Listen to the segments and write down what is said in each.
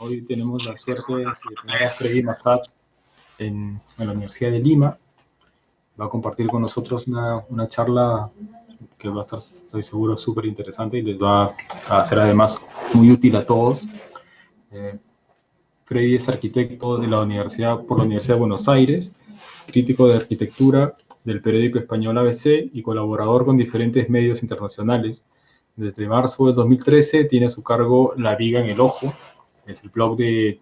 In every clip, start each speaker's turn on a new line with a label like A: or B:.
A: Hoy tenemos la suerte de tener a Freddy Massad en la Universidad de Lima. Va a compartir con nosotros una charla que va a estar, estoy seguro, súper interesante y les va a ser además muy útil a todos. Freddy es arquitecto de por la Universidad de Buenos Aires, crítico de arquitectura del periódico español ABC y colaborador con diferentes medios internacionales. Desde marzo del 2013 tiene a su cargo La Viga en el Ojo, es el blog de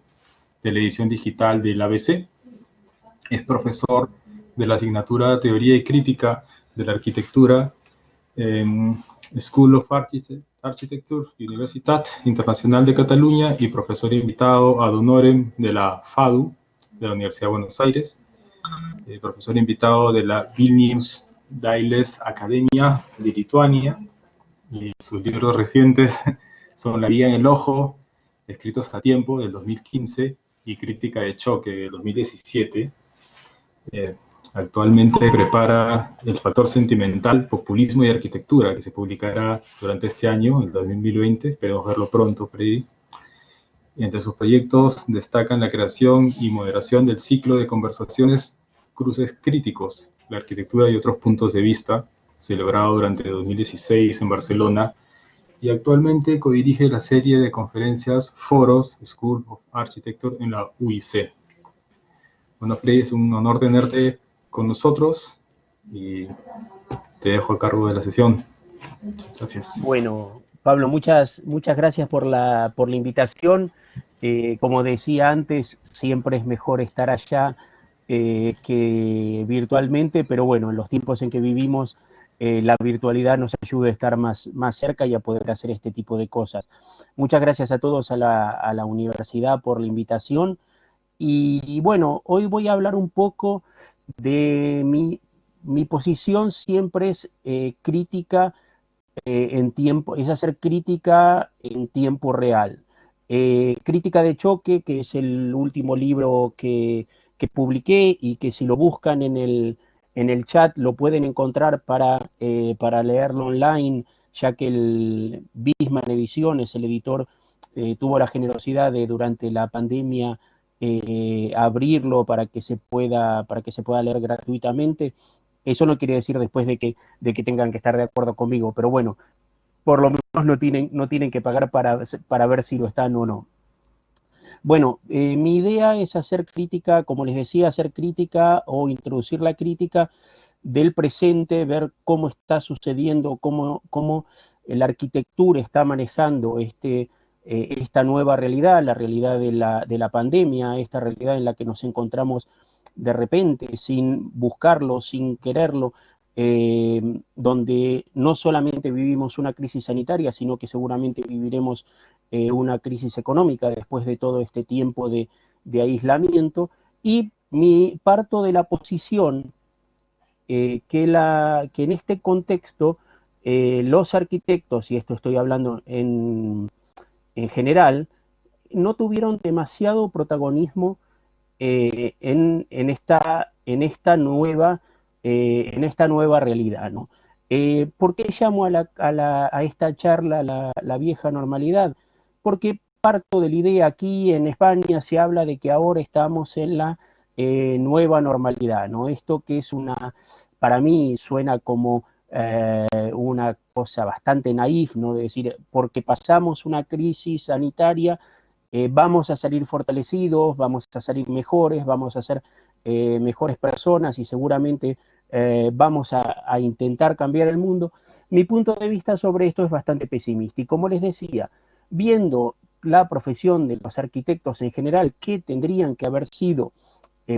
A: la edición digital del ABC. Es profesor de la asignatura Teoría y Crítica de la Arquitectura en School of Architecture, Universitat Internacional de Cataluña, y profesor invitado ad honorem de la FADU, de la Universidad de Buenos Aires, profesor invitado de la Vilnius Dailės Academia de Lituania, y sus libros recientes son La Viga en el Ojo, escritos a tiempo, del 2015, y Crítica de Choque, del 2017. Actualmente prepara El Factor Sentimental, Populismo y Arquitectura, que se publicará durante este año, el 2020, esperemos verlo pronto, Freddy. Entre sus proyectos destacan la creación y moderación del ciclo de conversaciones Cruces Críticos, la arquitectura y otros puntos de vista, celebrado durante 2016 en Barcelona, y actualmente codirige la serie de conferencias Foros School of Architecture en la UIC. Bueno, Freddy, es un honor tenerte con nosotros y te dejo a cargo de la sesión. Muchas gracias.
B: Bueno, Pablo, muchas gracias por la invitación. Como decía antes, siempre es mejor estar allá que virtualmente, pero bueno, en los tiempos en que vivimos, la virtualidad nos ayuda a estar más cerca y a poder hacer este tipo de cosas. Muchas gracias a todos a la universidad por la invitación. Y bueno, hoy voy a hablar un poco de mi posición. Siempre es crítica es hacer crítica en tiempo real. Crítica de Choque, que es el último libro que publiqué y que si lo buscan en el chat lo pueden encontrar para leerlo online, ya que el Bisman Ediciones, el editor, tuvo la generosidad de durante la pandemia abrirlo para que se pueda leer gratuitamente. Eso no quiere decir después de que tengan que estar de acuerdo conmigo, pero bueno, por lo menos no tienen que pagar para ver si lo están o no. Bueno, mi idea es hacer crítica, como les decía, hacer crítica o introducir la crítica del presente, ver cómo está sucediendo, cómo la arquitectura está manejando esta nueva realidad, la realidad de la pandemia, esta realidad en la que nos encontramos de repente, sin buscarlo, sin quererlo, donde no solamente vivimos una crisis sanitaria, sino que seguramente viviremos una crisis económica después de todo este tiempo de aislamiento. Y parto de la posición que en este contexto los arquitectos, y esto estoy hablando en general, no tuvieron demasiado protagonismo en esta nueva realidad, ¿no? ¿Por qué llamo a esta charla la vieja normalidad? Porque parto de la idea, aquí en España se habla de que ahora estamos en la nueva normalidad, ¿no? Esto que es para mí suena como una cosa bastante naif, ¿no? De decir, porque pasamos una crisis sanitaria, vamos a salir fortalecidos, vamos a salir mejores, vamos a ser mejores personas y seguramente vamos a intentar cambiar el mundo. Mi punto de vista sobre esto es bastante pesimista y, como les decía, viendo la profesión de los arquitectos en general, que tendrían que haber sido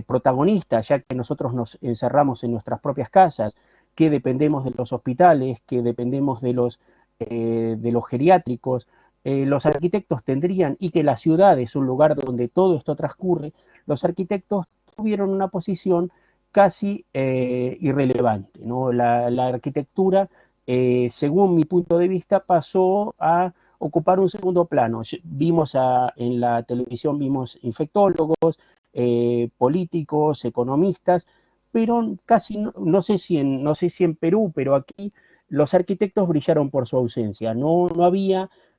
B: protagonistas, ya que nosotros nos encerramos en nuestras propias casas, que dependemos de los hospitales, que dependemos de los geriátricos, los arquitectos tendrían, y que la ciudad es un lugar donde todo esto transcurre, los arquitectos tuvieron una posición casi irrelevante, ¿no? La arquitectura, según mi punto de vista, pasó a ocupar un segundo plano. En la televisión vimos infectólogos, políticos, economistas, pero casi no sé si en Perú, pero aquí los arquitectos brillaron por su ausencia. No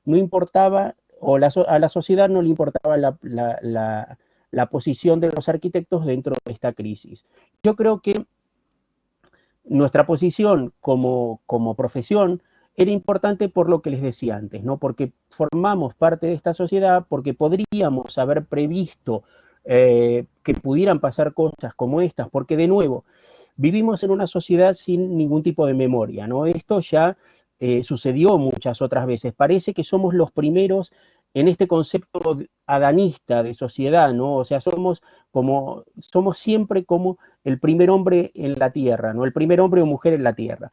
B: importaba a la sociedad no le importaba la posición de los arquitectos dentro de esta crisis. Yo creo que nuestra posición como profesión era importante por lo que les decía antes, ¿no? Porque formamos parte de esta sociedad, porque podríamos haber previsto que pudieran pasar cosas como estas, porque de nuevo, vivimos en una sociedad sin ningún tipo de memoria, ¿no? Esto ya sucedió muchas otras veces. Parece que somos los primeros en este concepto adanista de sociedad, ¿no? O sea, somos siempre como el primer hombre en la tierra, ¿no? El primer hombre o mujer en la tierra.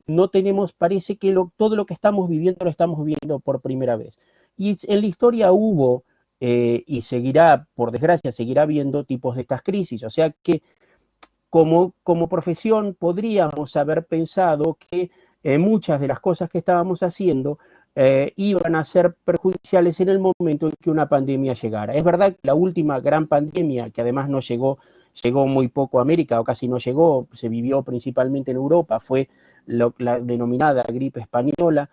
B: No tenemos, parece que todo lo que estamos viviendo lo estamos viviendo por primera vez. Y en la historia hubo, y seguirá, por desgracia, seguirá habiendo tipos de estas crisis. O sea que como profesión podríamos haber pensado que muchas de las cosas que estábamos haciendo iban a ser perjudiciales en el momento en que una pandemia llegara. Es verdad que la última gran pandemia, que además no llegó muy poco a América, o casi no llegó, se vivió principalmente en Europa, fue la denominada gripe española,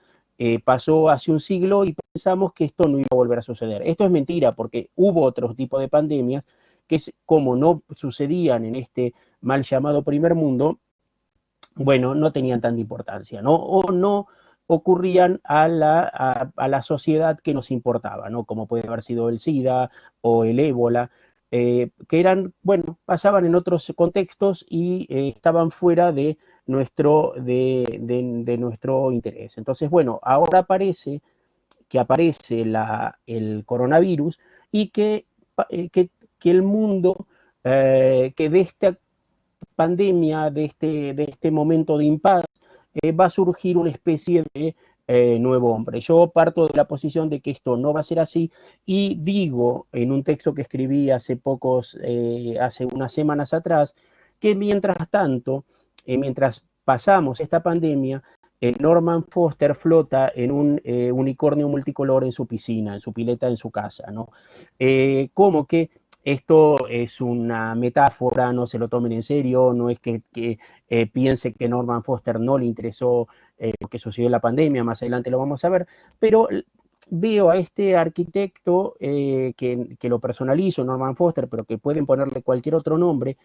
B: pasó hace un siglo y pensamos que esto no iba a volver a suceder. Esto es mentira, porque hubo otro tipo de pandemias que, como no sucedían en este mal llamado primer mundo, bueno, no tenían tanta importancia, ¿no? O no ocurrían a la sociedad que nos importaba, ¿no? Como puede haber sido el SIDA o el ébola, que eran, bueno, pasaban en otros contextos y estaban fuera de nuestro interés. Entonces, bueno, ahora aparece el coronavirus y que el mundo, que de esta pandemia, de este momento de impas, va a surgir una especie de nuevo hombre. Yo parto de la posición de que esto no va a ser así y digo en un texto que escribí hace unas semanas atrás, que mientras tanto, mientras pasamos esta pandemia, Norman Foster flota en un unicornio multicolor en su piscina, en su pileta, en su casa, ¿no? Como que esto es una metáfora, no se lo tomen en serio, no es que piense que Norman Foster no le interesó lo que sucedió en la pandemia, más adelante lo vamos a ver, pero veo a este arquitecto que lo personalizo, Norman Foster, pero que pueden ponerle cualquier otro nombre,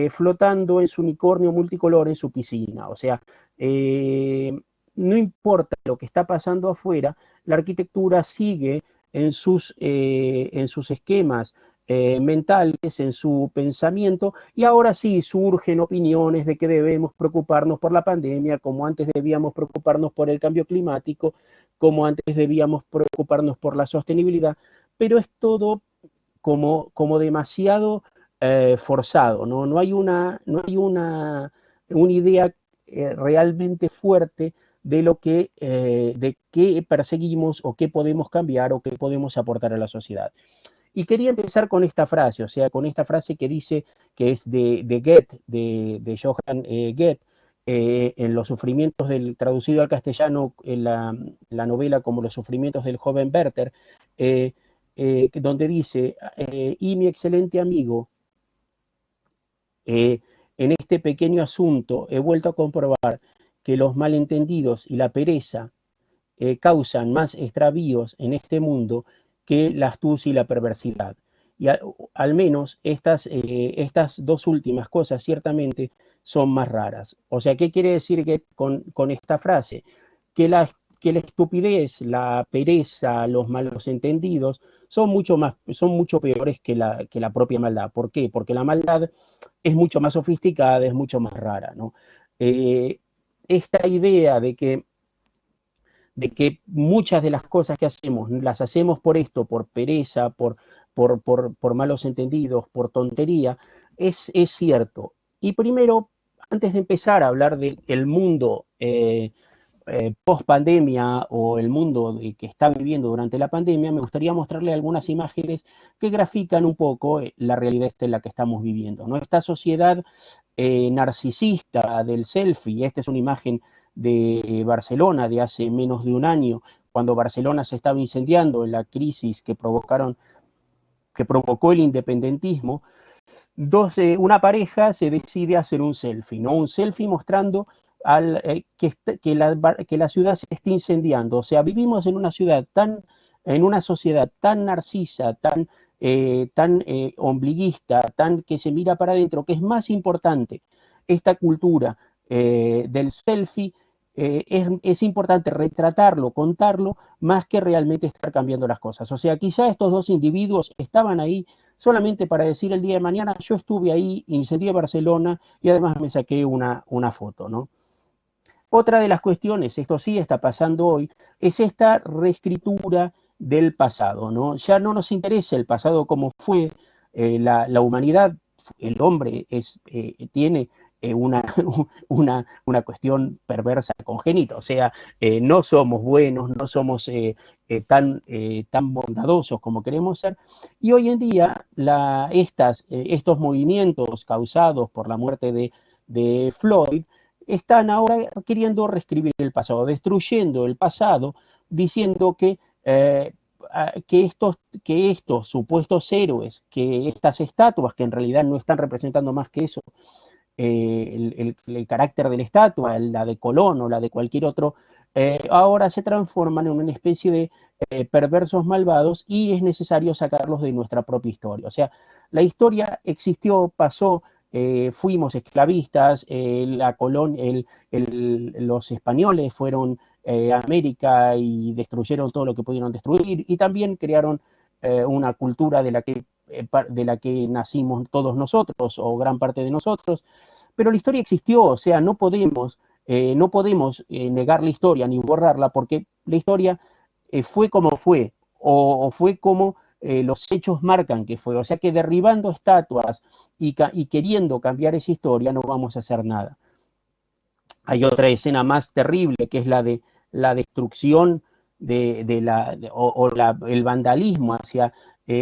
B: flotando en su unicornio multicolor en su piscina. O sea, no importa lo que está pasando afuera, la arquitectura sigue en sus esquemas mentales, en su pensamiento, y ahora sí surgen opiniones de que debemos preocuparnos por la pandemia, como antes debíamos preocuparnos por el cambio climático, como antes debíamos preocuparnos por la sostenibilidad, pero es todo como demasiado forzado, ¿no? No hay una idea realmente fuerte de qué perseguimos o qué podemos cambiar o qué podemos aportar a la sociedad. Y quería empezar con esta frase, o sea, con esta frase que dice, que es de Goethe, de Johann Goethe, en Los sufrimientos traducido al castellano, en la novela como Los sufrimientos del joven Werther, donde dice, y mi excelente amigo, en este pequeño asunto he vuelto a comprobar que los malentendidos y la pereza causan más extravíos en este mundo que la astucia y la perversidad. Y al menos estas dos últimas cosas ciertamente son más raras. O sea, ¿qué quiere decir con esta frase? Que la estupidez, la pereza, los malos entendidos son mucho peores que la propia maldad. ¿Por qué? Porque la maldad es mucho más sofisticada, es mucho más rara, ¿no? Esta idea de que muchas de las cosas que hacemos, las hacemos por esto, por pereza, por malos entendidos, por tontería, es cierto. Y primero, antes de empezar a hablar del mundo post pandemia o el mundo que está viviendo durante la pandemia, me gustaría mostrarle algunas imágenes que grafican un poco la realidad en la que estamos viviendo, ¿no? Esta sociedad narcisista del selfie, esta es una imagen de Barcelona de hace menos de un año, cuando Barcelona se estaba incendiando en la crisis que provocó el independentismo. Una pareja se decide hacer un selfie, ¿no? Un selfie mostrando que la ciudad se está incendiando. O sea, vivimos en una ciudad tan en una sociedad tan narcisa, tan ombliguista, tan que se mira para adentro, que es más importante esta cultura del selfie, es importante retratarlo, contarlo, más que realmente estar cambiando las cosas. O sea, quizá estos dos individuos estaban ahí solamente para decir el día de mañana, yo estuve ahí, incendié Barcelona y además me saqué una foto, ¿no? Otra de las cuestiones, esto sí está pasando hoy, es esta reescritura del pasado, ¿no? Ya no nos interesa el pasado como fue, la humanidad, el hombre tiene una, una cuestión perversa congénita, o sea, no somos buenos, no somos tan bondadosos como queremos ser, y hoy en día estos movimientos causados por la muerte de Floyd, están ahora queriendo reescribir el pasado, destruyendo el pasado, diciendo que estos supuestos héroes, que estas estatuas, que en realidad no están representando más que eso, el carácter de la estatua, la de Colón o la de cualquier otro, ahora se transforman en una especie de perversos malvados y es necesario sacarlos de nuestra propia historia. O sea, la historia existió, pasó, fuimos esclavistas, los españoles fueron a América y destruyeron todo lo que pudieron destruir y también crearon una cultura de la que nacimos todos nosotros o gran parte de nosotros, pero la historia existió, o sea, no podemos negar la historia ni borrarla porque la historia fue como fue o fue como los hechos marcan que fue, o sea que derribando estatuas y queriendo cambiar esa historia no vamos a hacer nada. Hay otra escena más terrible que es la de la destrucción el vandalismo hacia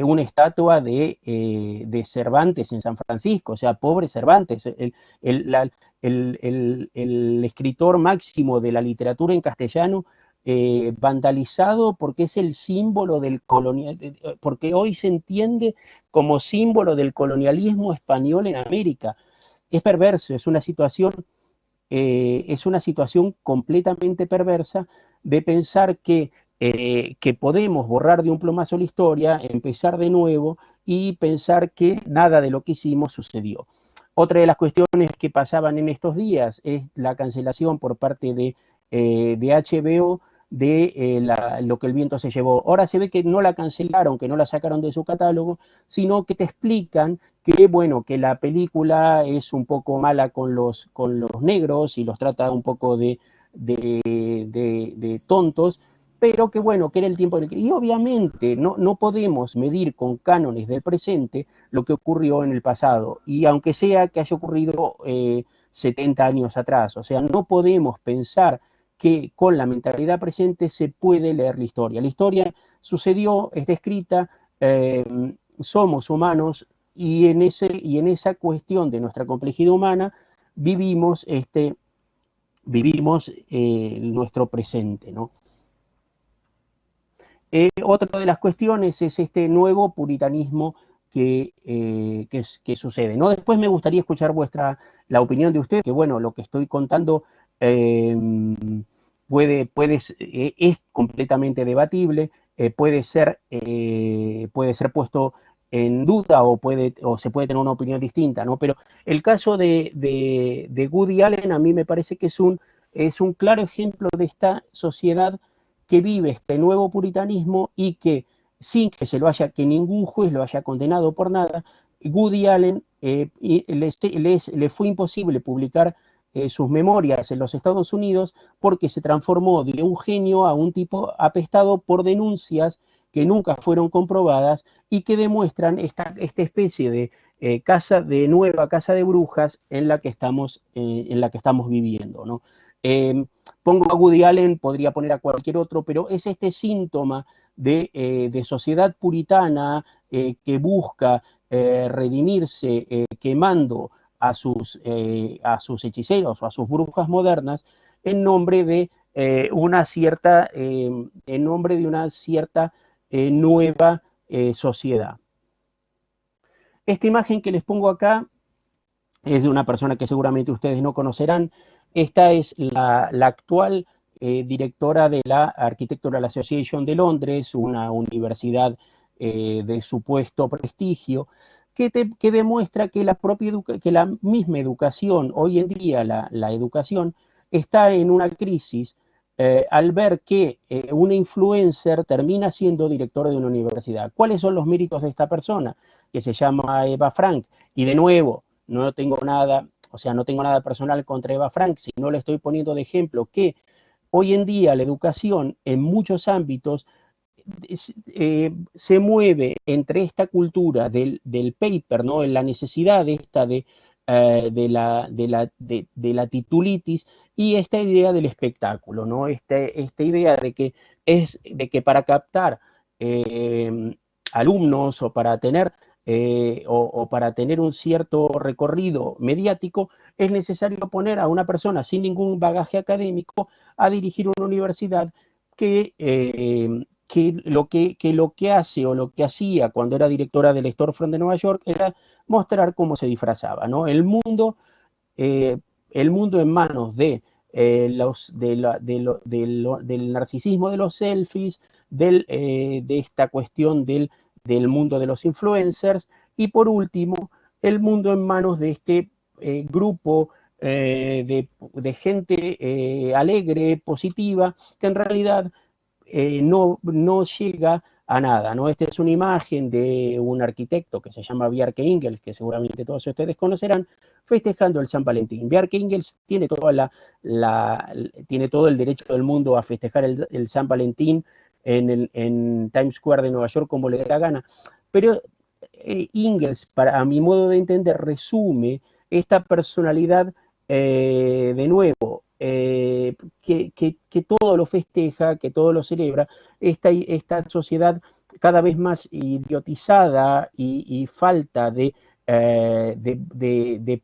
B: una estatua de Cervantes en San Francisco, o sea, pobre Cervantes, el escritor máximo de la literatura en castellano, vandalizado porque es el símbolo del colonialismo, porque hoy se entiende como símbolo del colonialismo español en América. Es perverso, es una situación completamente perversa de pensar que podemos borrar de un plumazo la historia, empezar de nuevo y pensar que nada de lo que hicimos sucedió. Otra de las cuestiones que pasaban en estos días es la cancelación por parte de HBO de lo que el viento se llevó. Ahora se ve que no la cancelaron, que no la sacaron de su catálogo, sino que te explican que, bueno, que la película es un poco mala con los negros y los trata un poco de tontos, pero que bueno, que era el tiempo en el que... Y obviamente no podemos medir con cánones del presente lo que ocurrió en el pasado, y aunque sea que haya ocurrido 70 años atrás, o sea, no podemos pensar que con la mentalidad presente se puede leer la historia. La historia sucedió, está escrita, somos humanos y en esa cuestión de nuestra complejidad humana vivimos, nuestro presente, ¿no? Otra de las cuestiones es este nuevo puritanismo que sucede, ¿no? Después me gustaría escuchar la opinión de usted, que bueno, lo que estoy contando eh, es completamente debatible, puede ser puesto en duda o se puede tener una opinión distinta, ¿no? Pero el caso de Woody Allen a mí me parece que es un claro ejemplo de esta sociedad que vive este nuevo puritanismo y que sin que ningún juez lo haya condenado por nada, Woody Allen le fue imposible publicar sus memorias en los Estados Unidos porque se transformó de un genio a un tipo apestado por denuncias que nunca fueron comprobadas y que demuestran esta especie de nueva casa de brujas en la que estamos viviendo, ¿no? Pongo a Woody Allen, podría poner a cualquier otro, pero es este síntoma de sociedad puritana que busca redimirse quemando a sus hechiceros o a sus brujas modernas en nombre de una cierta nueva sociedad. Esta imagen que les pongo acá es de una persona que seguramente ustedes no conocerán. Esta es la actual directora de la Architectural Association de Londres, una universidad de supuesto prestigio, que demuestra que que la misma educación, hoy en día la educación, está en una crisis al ver que una influencer termina siendo directora de una universidad. ¿Cuáles son los méritos de esta persona? Que se llama Eva Frank. Y de nuevo, no tengo nada, o sea, no tengo nada personal contra Eva Frank, sino le estoy poniendo de ejemplo que hoy en día la educación en muchos ámbitos se mueve entre esta cultura del paper, ¿no? En la necesidad de la titulitis y esta idea del espectáculo, ¿no? Esta idea de que para captar alumnos o para tener o para tener un cierto recorrido mediático, es necesario poner a una persona sin ningún bagaje académico a dirigir una universidad que lo que hace o lo que hacía cuando era directora del Storefront de Nueva York era mostrar cómo se disfrazaba, ¿no? El mundo en manos del narcisismo de los selfies, de esta cuestión del mundo de los influencers, y por último, el mundo en manos de este grupo de gente alegre, positiva, que en realidad no llega a nada, ¿no? Esta es una imagen de un arquitecto que se llama Bjarke Ingels, que seguramente todos ustedes conocerán, festejando el San Valentín. Bjarke Ingels tiene tiene todo el derecho del mundo a festejar el San Valentín en Times Square de Nueva York como le dé la gana, pero Ingels, a mi modo de entender, resume esta personalidad de nuevo, que todo lo festeja, que todo lo celebra, esta sociedad cada vez más idiotizada y falta de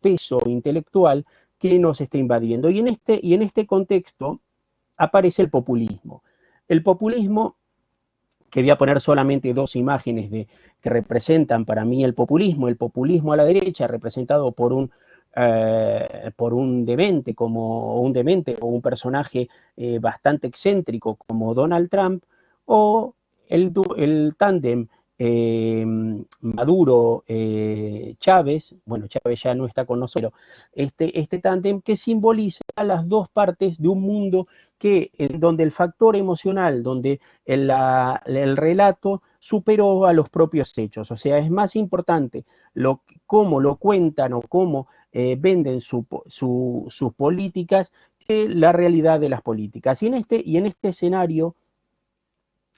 B: peso intelectual que nos está invadiendo. Y en este contexto aparece el populismo. El populismo, que voy a poner solamente dos imágenes que representan para mí el populismo a la derecha, representado por un demente o un personaje bastante excéntrico como Donald Trump, o el tándem Maduro-Chávez, bueno, Chávez ya no está con nosotros, este tándem que simboliza las dos partes de un mundo donde el factor emocional, donde el relato superó a los propios hechos. O sea, es más importante cómo lo cuentan o cómo venden sus políticas que la realidad de las políticas. Y en este escenario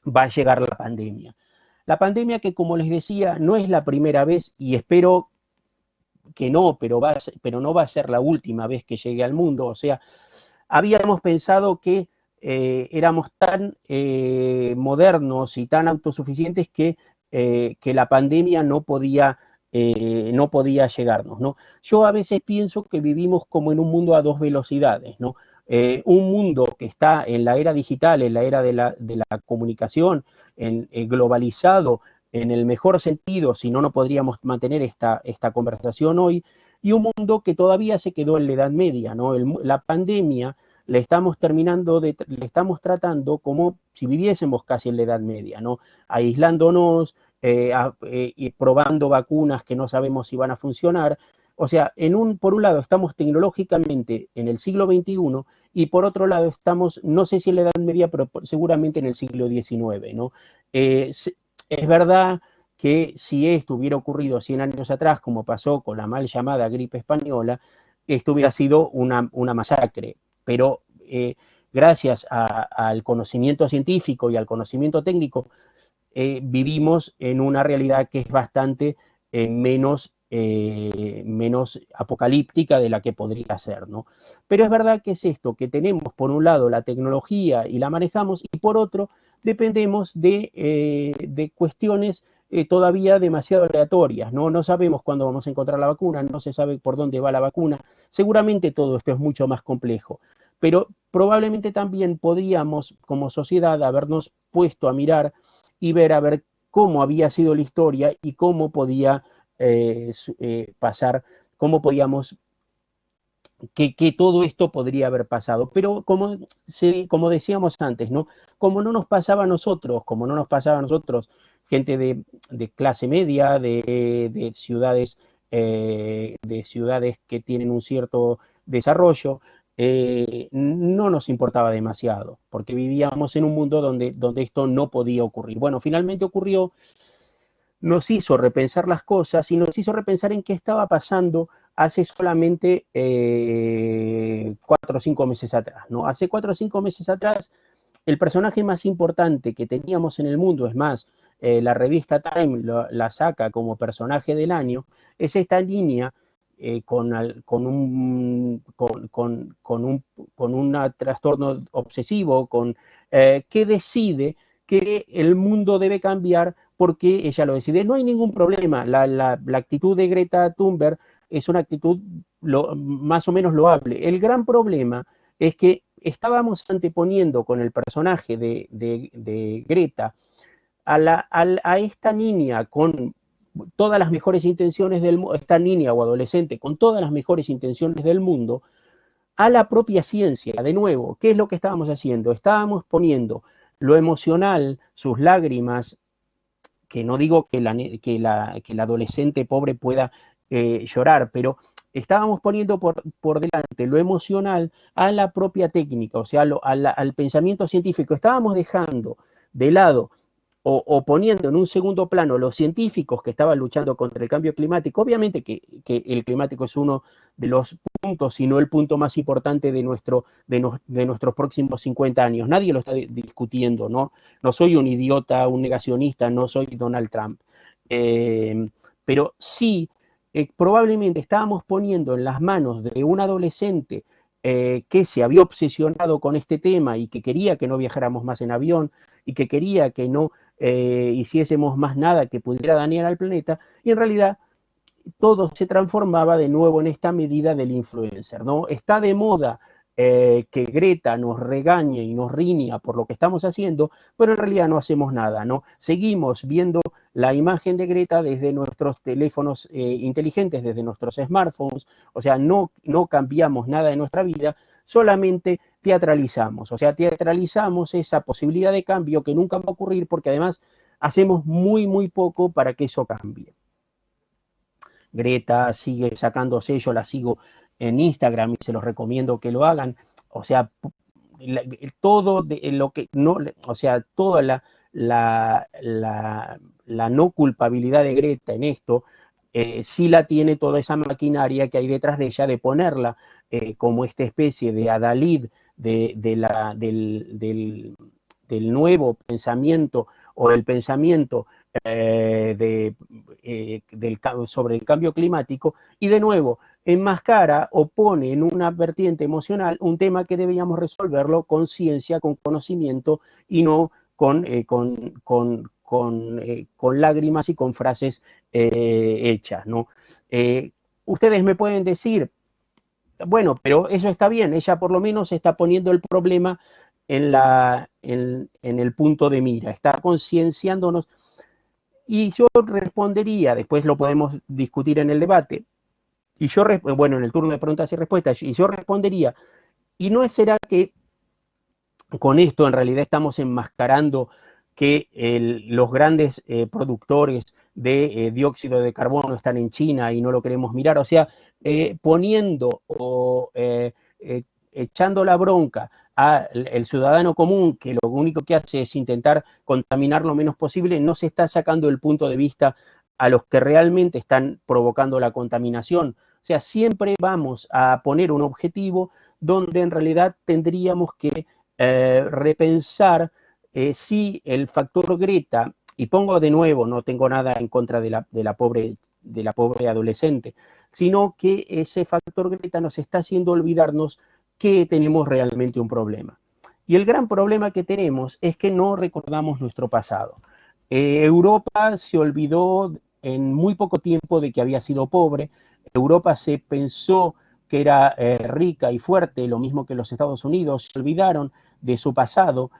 B: va a llegar la pandemia. La pandemia que, como les decía, no es la primera vez, y espero que no, pero no va a ser la última vez que llegue al mundo. O sea, habíamos pensado que éramos tan modernos y tan autosuficientes que la pandemia no podía llegarnos, ¿no? Yo a veces pienso que vivimos como en un mundo a dos velocidades, ¿no? Un mundo que está en la era digital, en la era de la comunicación, globalizado, en el mejor sentido, si no, no podríamos mantener esta conversación hoy, y un mundo que todavía se quedó en la Edad Media, ¿no? La pandemia le estamos tratando como si viviésemos casi en la Edad Media, ¿no? Aislándonos, y probando vacunas que no sabemos si van a funcionar. O sea, por un lado estamos tecnológicamente en el siglo XXI y por otro lado estamos, no sé si en la Edad Media, pero seguramente en el siglo XIX, ¿no? Es verdad que si esto hubiera ocurrido 100 años atrás, como pasó con la mal llamada gripe española, esto hubiera sido una masacre, pero gracias al conocimiento científico y al conocimiento técnico, vivimos en una realidad que es bastante menos apocalíptica de la que podría ser, ¿no? Pero es verdad que es esto, que tenemos por un lado la tecnología y la manejamos, y por otro dependemos de cuestiones todavía demasiado aleatorias, ¿no? No sabemos cuándo vamos a encontrar la vacuna, no se sabe por dónde va la vacuna, seguramente todo esto es mucho más complejo, pero probablemente también podríamos como sociedad habernos puesto a mirar y ver a ver cómo había sido la historia y cómo podía pasar, cómo podíamos que todo esto podría haber pasado. Pero como decíamos antes, ¿no? Como no nos pasaba a nosotros, como no nos pasaba a nosotros, gente de clase media, de ciudades que tienen un cierto desarrollo, no nos importaba demasiado, porque vivíamos en un mundo donde esto no podía ocurrir. Bueno, finalmente ocurrió, nos hizo repensar las cosas y nos hizo repensar en qué estaba pasando hace solamente 4 o 5 meses atrás, ¿no? Hace 4 o 5 meses atrás, el personaje más importante que teníamos en el mundo, es más, la revista Time la saca como personaje del año, es esta niña con un trastorno obsesivo, que decide que el mundo debe cambiar porque ella lo decide. No hay ningún problema. La actitud de Greta Thunberg es una actitud más o menos loable. El gran problema es que estábamos anteponiendo con el personaje de Greta a esta niña con todas las mejores intenciones del mundo, esta niña o adolescente con todas las mejores intenciones del mundo, a la propia ciencia. De nuevo, ¿qué es lo que estábamos haciendo? Estábamos poniendo lo emocional, sus lágrimas, que no digo que la adolescente pobre pueda llorar, pero estábamos poniendo por delante lo emocional a la propia técnica, o sea, al pensamiento científico. Estábamos dejando de lado o poniendo en un segundo plano los científicos que estaban luchando contra el cambio climático. Obviamente que el climático es uno de los puntos, si no el punto más importante de nuestros próximos 50 años. Nadie lo está discutiendo, ¿no? No soy un idiota, un negacionista, no soy Donald Trump. Pero sí, probablemente estábamos poniendo en las manos de un adolescente que se había obsesionado con este tema y que quería que no viajáramos más en avión y que quería que no hiciésemos más nada que pudiera dañar al planeta, y en realidad todo se transformaba de nuevo en esta medida del influencer, ¿no? Está de moda que Greta nos regañe y nos riña por lo que estamos haciendo, pero en realidad no hacemos nada, ¿no? Seguimos viendo la imagen de Greta desde nuestros teléfonos inteligentes, desde nuestros smartphones, o sea, no cambiamos nada de nuestra vida, solamente teatralizamos, o sea, teatralizamos esa posibilidad de cambio que nunca va a ocurrir porque además hacemos muy poco para que eso cambie. Greta sigue sacándose, yo la sigo en Instagram y se los recomiendo que lo hagan. O sea, todo lo que no, o sea, toda la no culpabilidad de Greta en esto, sí la tiene toda esa maquinaria que hay detrás de ella, de ponerla como esta especie de adalid del nuevo pensamiento o el pensamiento sobre el cambio climático, y de nuevo enmascara o pone en una vertiente emocional un tema que deberíamos resolverlo con ciencia, con conocimiento y no con lágrimas y con frases hechas, ¿no? Ustedes me pueden decir, bueno, pero eso está bien, ella por lo menos está poniendo el problema en el punto de mira, está concienciándonos. Y yo respondería, después lo podemos discutir en el debate, bueno, en el turno de preguntas y respuestas, y yo respondería, ¿y no será que con esto en realidad estamos enmascarando que los grandes productores de dióxido de carbono están en China y no lo queremos mirar? O sea, poniendo o echando la bronca al ciudadano común, que lo único que hace es intentar contaminar lo menos posible, no se está sacando el punto de vista a los que realmente están provocando la contaminación. O sea, siempre vamos a poner un objetivo donde en realidad tendríamos que repensar si el factor Greta, y pongo de nuevo, no tengo nada en contra de la pobre adolescente, sino que ese factor Greta nos está haciendo olvidarnos que tenemos realmente un problema. Y el gran problema que tenemos es que no recordamos nuestro pasado. Europa se olvidó en muy poco tiempo de que había sido pobre. Europa se pensó que era rica y fuerte, lo mismo que los Estados Unidos. Se olvidaron de su pasado,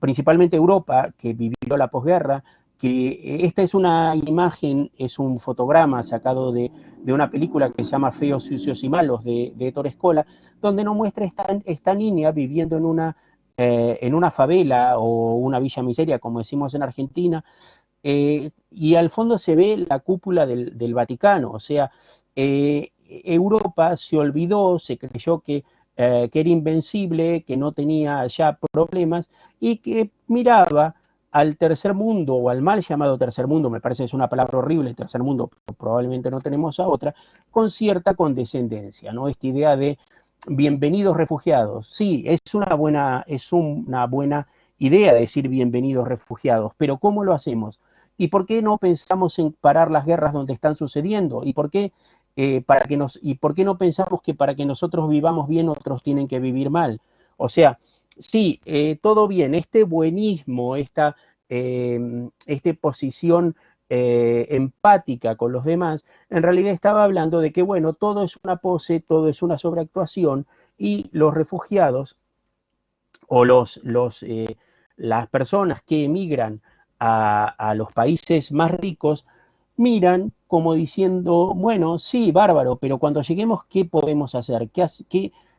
B: principalmente Europa, que vivió la posguerra, que esta es una imagen, es un fotograma sacado de una película que se llama Feos, Sucios y Malos de Ettore Scola, donde nos muestra esta niña viviendo en una favela o una villa miseria, como decimos en Argentina, y al fondo se ve la cúpula del Vaticano. O sea, Europa se olvidó, se creyó que era invencible, que no tenía ya problemas y que miraba al tercer mundo o al mal llamado tercer mundo, me parece que es una palabra horrible, tercer mundo, probablemente no tenemos a otra, con cierta condescendencia, ¿no? Esta idea de bienvenidos refugiados. Sí, es una buena idea decir bienvenidos refugiados, pero ¿cómo lo hacemos? ¿Y por qué no pensamos en parar las guerras donde están sucediendo? ¿Y por qué, ¿y por qué no pensamos que para que nosotros vivamos bien otros tienen que vivir mal? O sea, sí, todo bien, este buenismo, esta posición empática con los demás, en realidad estaba hablando de que, bueno, todo es una pose, todo es una sobreactuación, y los refugiados o las personas que emigran a los países más ricos miran como diciendo, bueno, sí, bárbaro, pero cuando lleguemos, ¿qué podemos hacer?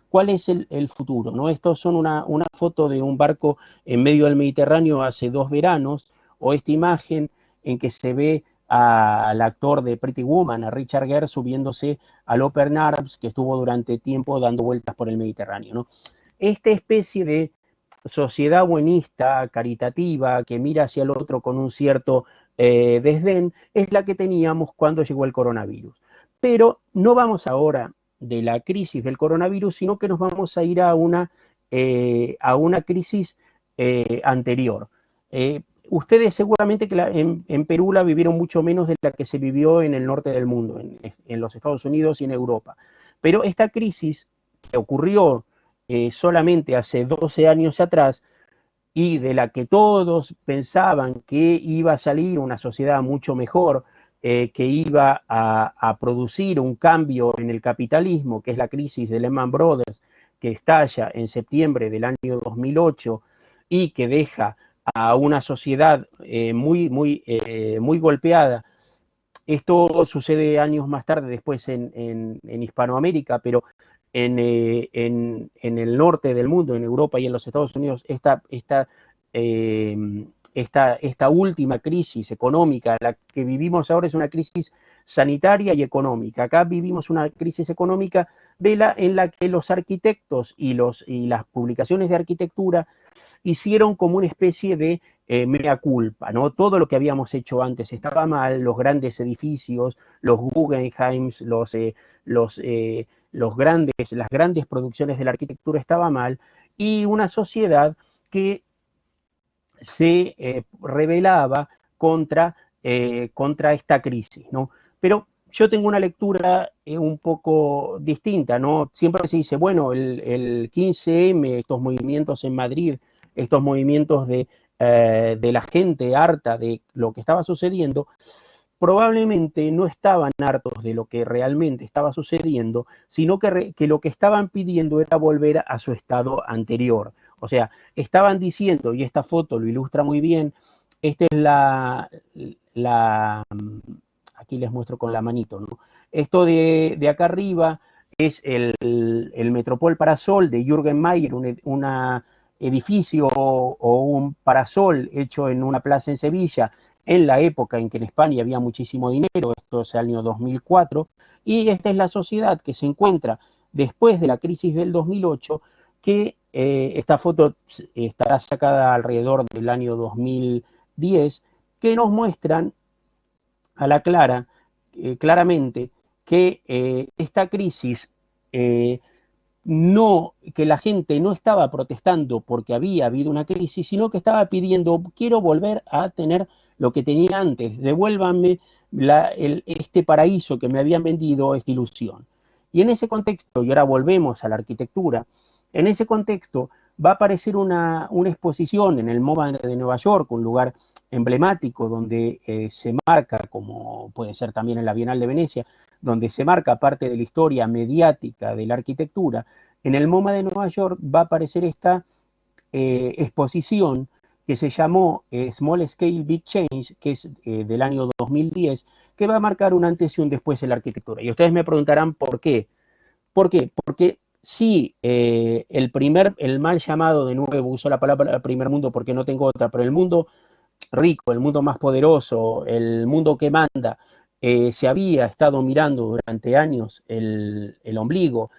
B: ¿Cuál es el futuro? ¿No? Estos son una foto de un barco en medio del Mediterráneo hace 2 veranos, o esta imagen en que se ve al actor de Pretty Woman, a Richard Gere, subiéndose al Open Arms, que estuvo durante tiempo dando vueltas por el Mediterráneo, ¿no? Esta especie de sociedad buenista, caritativa, que mira hacia el otro con un cierto desdén, es la que teníamos cuando llegó el coronavirus. Pero no vamos ahora de la crisis del coronavirus, sino que nos vamos a ir a una crisis anterior. Ustedes seguramente que en Perú la vivieron mucho menos de la que se vivió en el norte del mundo, en los Estados Unidos y en Europa. Pero esta crisis que ocurrió solamente hace 12 años atrás, y de la que todos pensaban que iba a salir una sociedad mucho mejor, que iba a producir un cambio en el capitalismo, que es la crisis de Lehman Brothers, que estalla en septiembre del año 2008 y que deja a una sociedad muy golpeada. Esto sucede años más tarde, después en Hispanoamérica, pero en el norte del mundo, en Europa y en los Estados Unidos, esta última crisis económica, la que vivimos ahora, es una crisis sanitaria y económica. Acá vivimos una crisis económica en la que los arquitectos y las publicaciones de arquitectura hicieron como una especie de mea culpa, ¿no? Todo lo que habíamos hecho antes estaba mal, los grandes edificios, los Guggenheims, las grandes producciones de la arquitectura estaba mal, y una sociedad que se rebelaba contra esta crisis, ¿no? Pero yo tengo una lectura un poco distinta, ¿no? Siempre se dice, bueno, el 15M, estos movimientos en Madrid, estos movimientos de la gente harta de lo que estaba sucediendo, probablemente no estaban hartos de lo que realmente estaba sucediendo, sino que lo que estaban pidiendo era volver a su estado anterior. O sea, estaban diciendo, y esta foto lo ilustra muy bien, esta es aquí les muestro con la manito, ¿no? Esto de acá arriba es el Metropol Parasol de Jürgen Mayer, un edificio o un parasol hecho en una plaza en Sevilla, en la época en que en España había muchísimo dinero, esto es el año 2004, y esta es la sociedad que se encuentra después de la crisis del 2008, que esta foto estará sacada alrededor del año 2010, que nos muestran a la claramente que esta crisis, que la gente no estaba protestando porque había habido una crisis, sino que estaba pidiendo, quiero volver a tener lo que tenía antes, devuélvanme este paraíso que me habían vendido, esta ilusión. Y en ese contexto, y ahora volvemos a la arquitectura, en ese contexto va a aparecer una exposición en el MoMA de Nueva York, un lugar emblemático donde se marca, como puede ser también en la Bienal de Venecia, donde se marca parte de la historia mediática de la arquitectura. En el MoMA de Nueva York va a aparecer esta exposición que se llamó Small Scale Big Change, que es del año 2010, que va a marcar un antes y un después en la arquitectura. Y ustedes me preguntarán por qué. ¿Por qué? Porque sí, el mal llamado, de nuevo uso la palabra primer mundo porque no tengo otra, pero el mundo rico, el mundo más poderoso, el mundo que manda, se había estado mirando durante años el ombligo,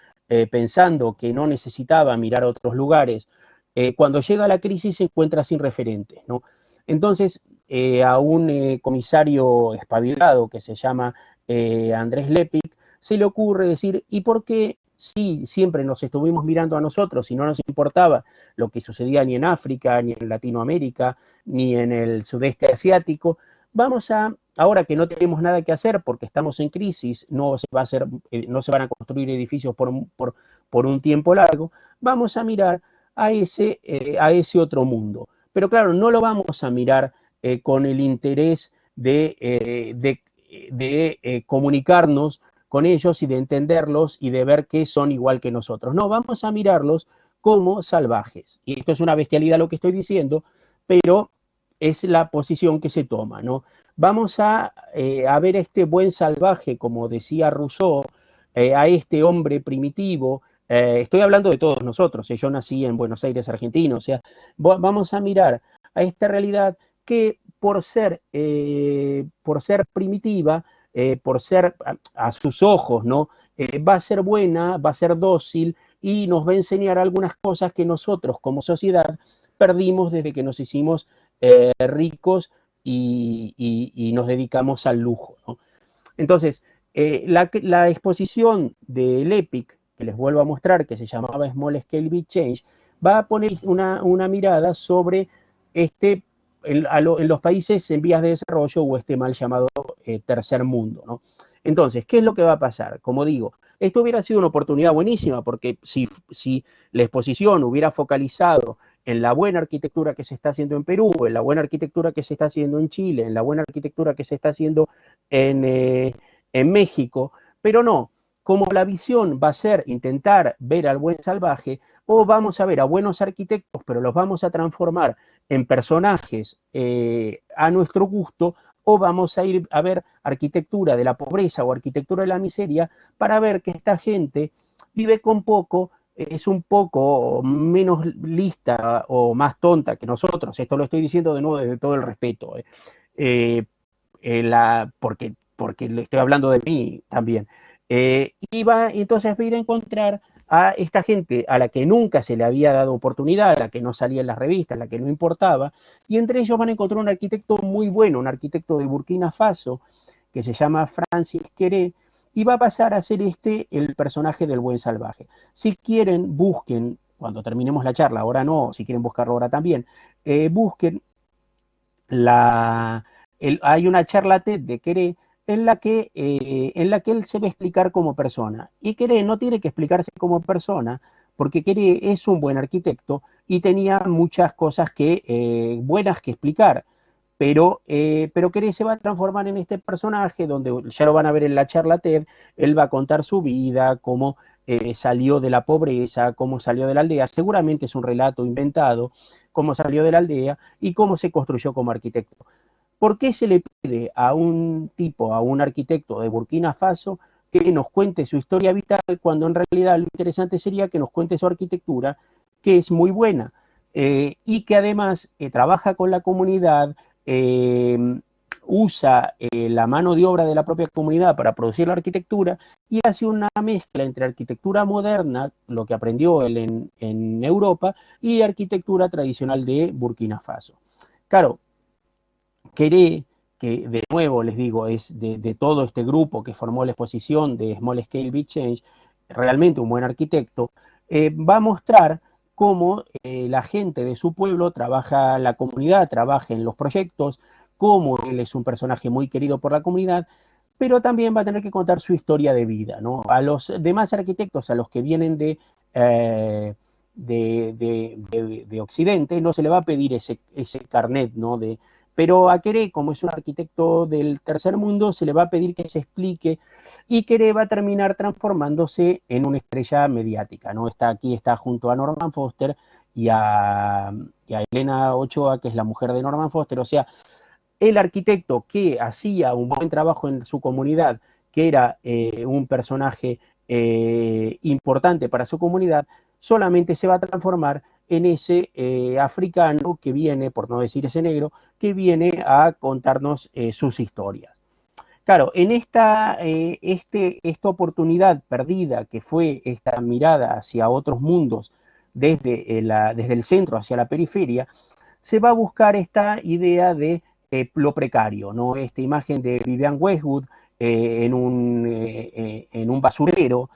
B: pensando que no necesitaba mirar a otros lugares, cuando llega la crisis se encuentra sin referentes, ¿no? Entonces, a un comisario espabilado que se llama Andrés Lepic, se le ocurre decir, ¿y por qué si siempre nos estuvimos mirando a nosotros y no nos importaba lo que sucedía ni en África, ni en Latinoamérica, ni en el sudeste asiático? Vamos a, ahora que no tenemos nada que hacer porque estamos en crisis, no se, va a hacer, no se van a construir edificios por un tiempo largo, vamos a mirar a ese otro mundo. Pero claro, no lo vamos a mirar con el interés de comunicarnos con ellos y de entenderlos y de ver que son igual que nosotros. No, vamos a mirarlos como salvajes. Y esto es una bestialidad lo que estoy diciendo, pero es la posición que se toma, ¿no? Vamos a ver a este buen salvaje, como decía Rousseau, a este hombre primitivo. Estoy hablando de todos nosotros, yo nací en Buenos Aires, Argentina, o sea, vamos a mirar a esta realidad que por ser primitiva, por ser a sus ojos, ¿no? Va a ser buena, va a ser dócil y nos va a enseñar algunas cosas que nosotros como sociedad perdimos desde que nos hicimos ricos y nos dedicamos al lujo, ¿no? Entonces, la exposición del EPIC, que les vuelvo a mostrar, que se llamaba Small Scale Big Change, va a poner una mirada sobre en los países en vías de desarrollo o este mal llamado tercer mundo, ¿no? Entonces, ¿qué es lo que va a pasar? Como digo, esto hubiera sido una oportunidad buenísima porque si la exposición hubiera focalizado en la buena arquitectura que se está haciendo en Perú, en la buena arquitectura que se está haciendo en Chile, en la buena arquitectura que se está haciendo en México, pero no, como la visión va a ser intentar ver al buen salvaje, o vamos a ver a buenos arquitectos, pero los vamos a transformar en personajes a nuestro gusto, o vamos a ir a ver arquitectura de la pobreza o arquitectura de la miseria para ver que esta gente vive con poco, es un poco menos lista o más tonta que nosotros. Esto lo estoy diciendo de nuevo desde todo el respeto, porque le estoy hablando de mí también. Entonces va a ir a encontrar a esta gente a la que nunca se le había dado oportunidad, a la que no salía en las revistas, a la que no importaba, y entre ellos van a encontrar un arquitecto muy bueno, un arquitecto de Burkina Faso, que se llama Francis Queré, y va a pasar a ser el personaje del buen salvaje. Si quieren, busquen, cuando terminemos la charla, ahora no, si quieren buscarlo ahora también, busquen hay una charla TED de Queré en la que él se va a explicar como persona. Y Queré no tiene que explicarse como persona, porque Queré es un buen arquitecto y tenía muchas cosas buenas que explicar. Pero Queré se va a transformar en este personaje, donde ya lo van a ver en la charla TED, él va a contar su vida, cómo salió de la pobreza, cómo salió de la aldea, seguramente es un relato inventado, cómo salió de la aldea y cómo se construyó como arquitecto. ¿Por qué se le pide a a un arquitecto de Burkina Faso, que nos cuente su historia vital, cuando en realidad lo interesante sería que nos cuente su arquitectura, que es muy buena, y que además trabaja con la comunidad, usa la mano de obra de la propia comunidad para producir la arquitectura y hace una mezcla entre arquitectura moderna, lo que aprendió él en Europa, y arquitectura tradicional de Burkina Faso? Claro, Queré, que de nuevo les digo, es de todo este grupo que formó la exposición de Small Scale Big Change, realmente un buen arquitecto, va a mostrar cómo la gente de su pueblo trabaja, la comunidad trabaja en los proyectos, cómo él es un personaje muy querido por la comunidad, pero también va a tener que contar su historia de vida, ¿no? A los demás arquitectos, a los que vienen de Occidente, no se le va a pedir ese carnet, ¿no? Pero a Queré, como es un arquitecto del tercer mundo, se le va a pedir que se explique y Queré va a terminar transformándose en una estrella mediática, ¿no? Está junto a Norman Foster y a Elena Ochoa, que es la mujer de Norman Foster. O sea, el arquitecto que hacía un buen trabajo en su comunidad, que era un personaje importante para su comunidad, solamente se va a transformar en ese africano que viene, por no decir ese negro, que viene a contarnos sus historias. Claro, en esta oportunidad perdida que fue esta mirada hacia otros mundos desde el centro hacia la periferia, se va a buscar esta idea de lo precario, ¿no? Esta imagen de Vivian Westwood en un basurero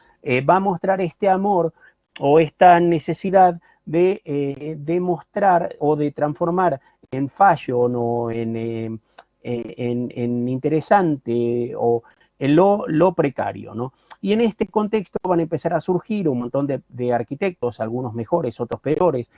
B: va a mostrar este amor o esta necesidad de mostrar o de transformar en fashion o en interesante o en lo precario, ¿no? Y en este contexto van a empezar a surgir un montón de arquitectos, algunos mejores, otros peores,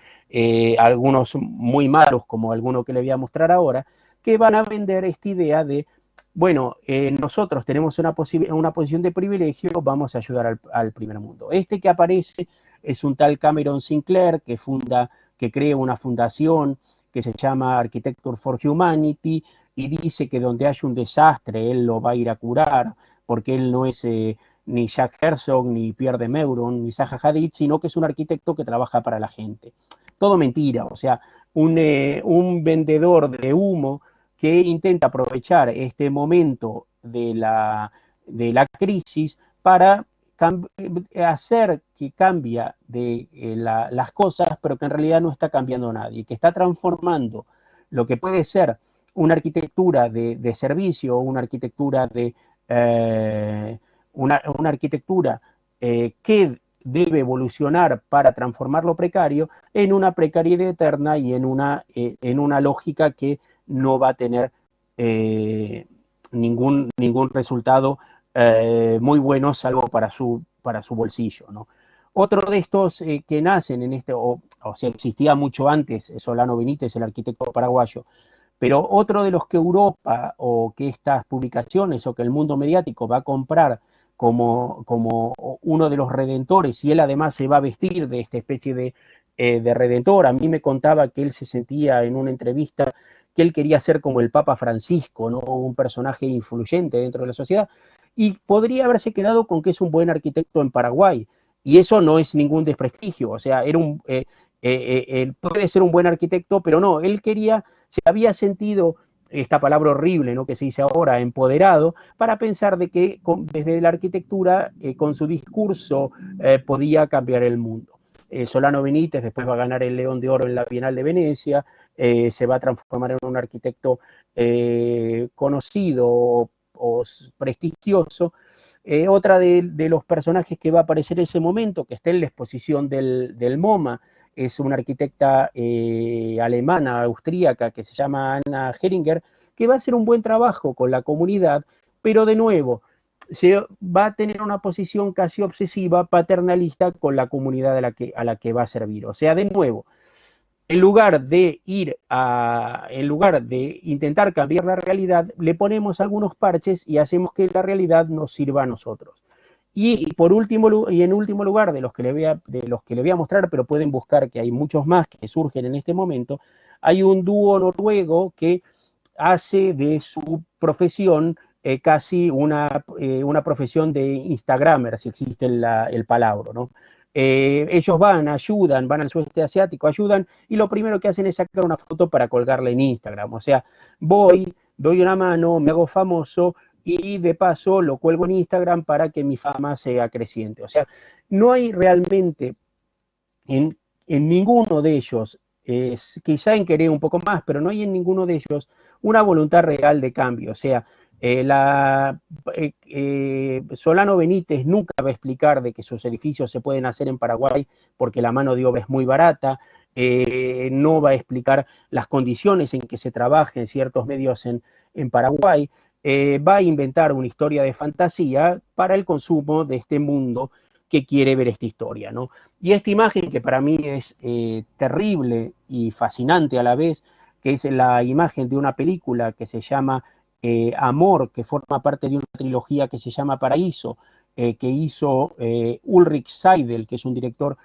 B: algunos muy malos, como alguno que le voy a mostrar ahora, que van a vender esta idea de, bueno, nosotros tenemos una posición de privilegio, vamos a ayudar al primer mundo. Este que aparece es un tal Cameron Sinclair que crea una fundación que se llama Architecture for Humanity y dice que donde haya un desastre él lo va a ir a curar, porque él no es ni Jack Herzog, ni Pierre de Meuron, ni Zaha Hadid, sino que es un arquitecto que trabaja para la gente. Todo mentira, o sea, un vendedor de humo que intenta aprovechar este momento de la crisis para hacer que cambia las cosas, pero que en realidad no está cambiando nadie, que está transformando lo que puede ser una arquitectura de servicio, una arquitectura una arquitectura que debe evolucionar para transformar lo precario en una precariedad eterna y en una lógica que no va a tener ningún resultado muy bueno, salvo para su bolsillo, ¿no? Otro de estos que nacen en o sea, existía mucho antes, Solano Benítez, el arquitecto paraguayo, pero otro de los que Europa o que estas publicaciones o que el mundo mediático va a comprar como uno de los redentores, y él además se va a vestir de esta especie de redentor. A mí me contaba que él se sentía en una entrevista que él quería ser como el Papa Francisco, ¿no? Un personaje influyente dentro de la sociedad, y podría haberse quedado con que es un buen arquitecto en Paraguay, y eso no es ningún desprestigio, o sea, puede ser un buen arquitecto, pero no, él se había sentido, esta palabra horrible, ¿no?, que se dice ahora, empoderado, para pensar de que desde la arquitectura, con su discurso, podía cambiar el mundo. Solano Benítez después va a ganar el León de Oro en la Bienal de Venecia, se va a transformar en un arquitecto conocido o prestigioso. Otra de los personajes que va a aparecer en ese momento, que está en la exposición del MoMA, es una arquitecta alemana, austríaca, que se llama Anna Heringer, que va a hacer un buen trabajo con la comunidad, pero de nuevo, se va a tener una posición casi obsesiva, paternalista con la comunidad a la que va a servir. O sea, de nuevo, en lugar de intentar cambiar la realidad, le ponemos algunos parches y hacemos que la realidad nos sirva a nosotros. Y en último lugar, de los que le voy a mostrar, pero pueden buscar que hay muchos más que surgen en este momento, hay un dúo noruego que hace de su profesión casi una profesión de Instagramer, si existe el palabra, ¿no? Ellos ayudan, van al sudeste asiático, ayudan, y lo primero que hacen es sacar una foto para colgarla en Instagram. O sea, doy una mano, me hago famoso, y de paso lo cuelgo en Instagram para que mi fama sea creciente. O sea, no hay realmente en ninguno de ellos, quizá en Queré un poco más, pero no hay en ninguno de ellos una voluntad real de cambio. O sea, Solano Benítez nunca va a explicar de que sus edificios se pueden hacer en Paraguay porque la mano de obra es muy barata, no va a explicar las condiciones en que se trabaja en ciertos medios en Paraguay, va a inventar una historia de fantasía para el consumo de este mundo que quiere ver esta historia, ¿no? Y esta imagen, que para mí es terrible y fascinante a la vez, que es la imagen de una película que se llama Amor, que forma parte de una trilogía que se llama Paraíso, que hizo Ulrich Seidel, que es un director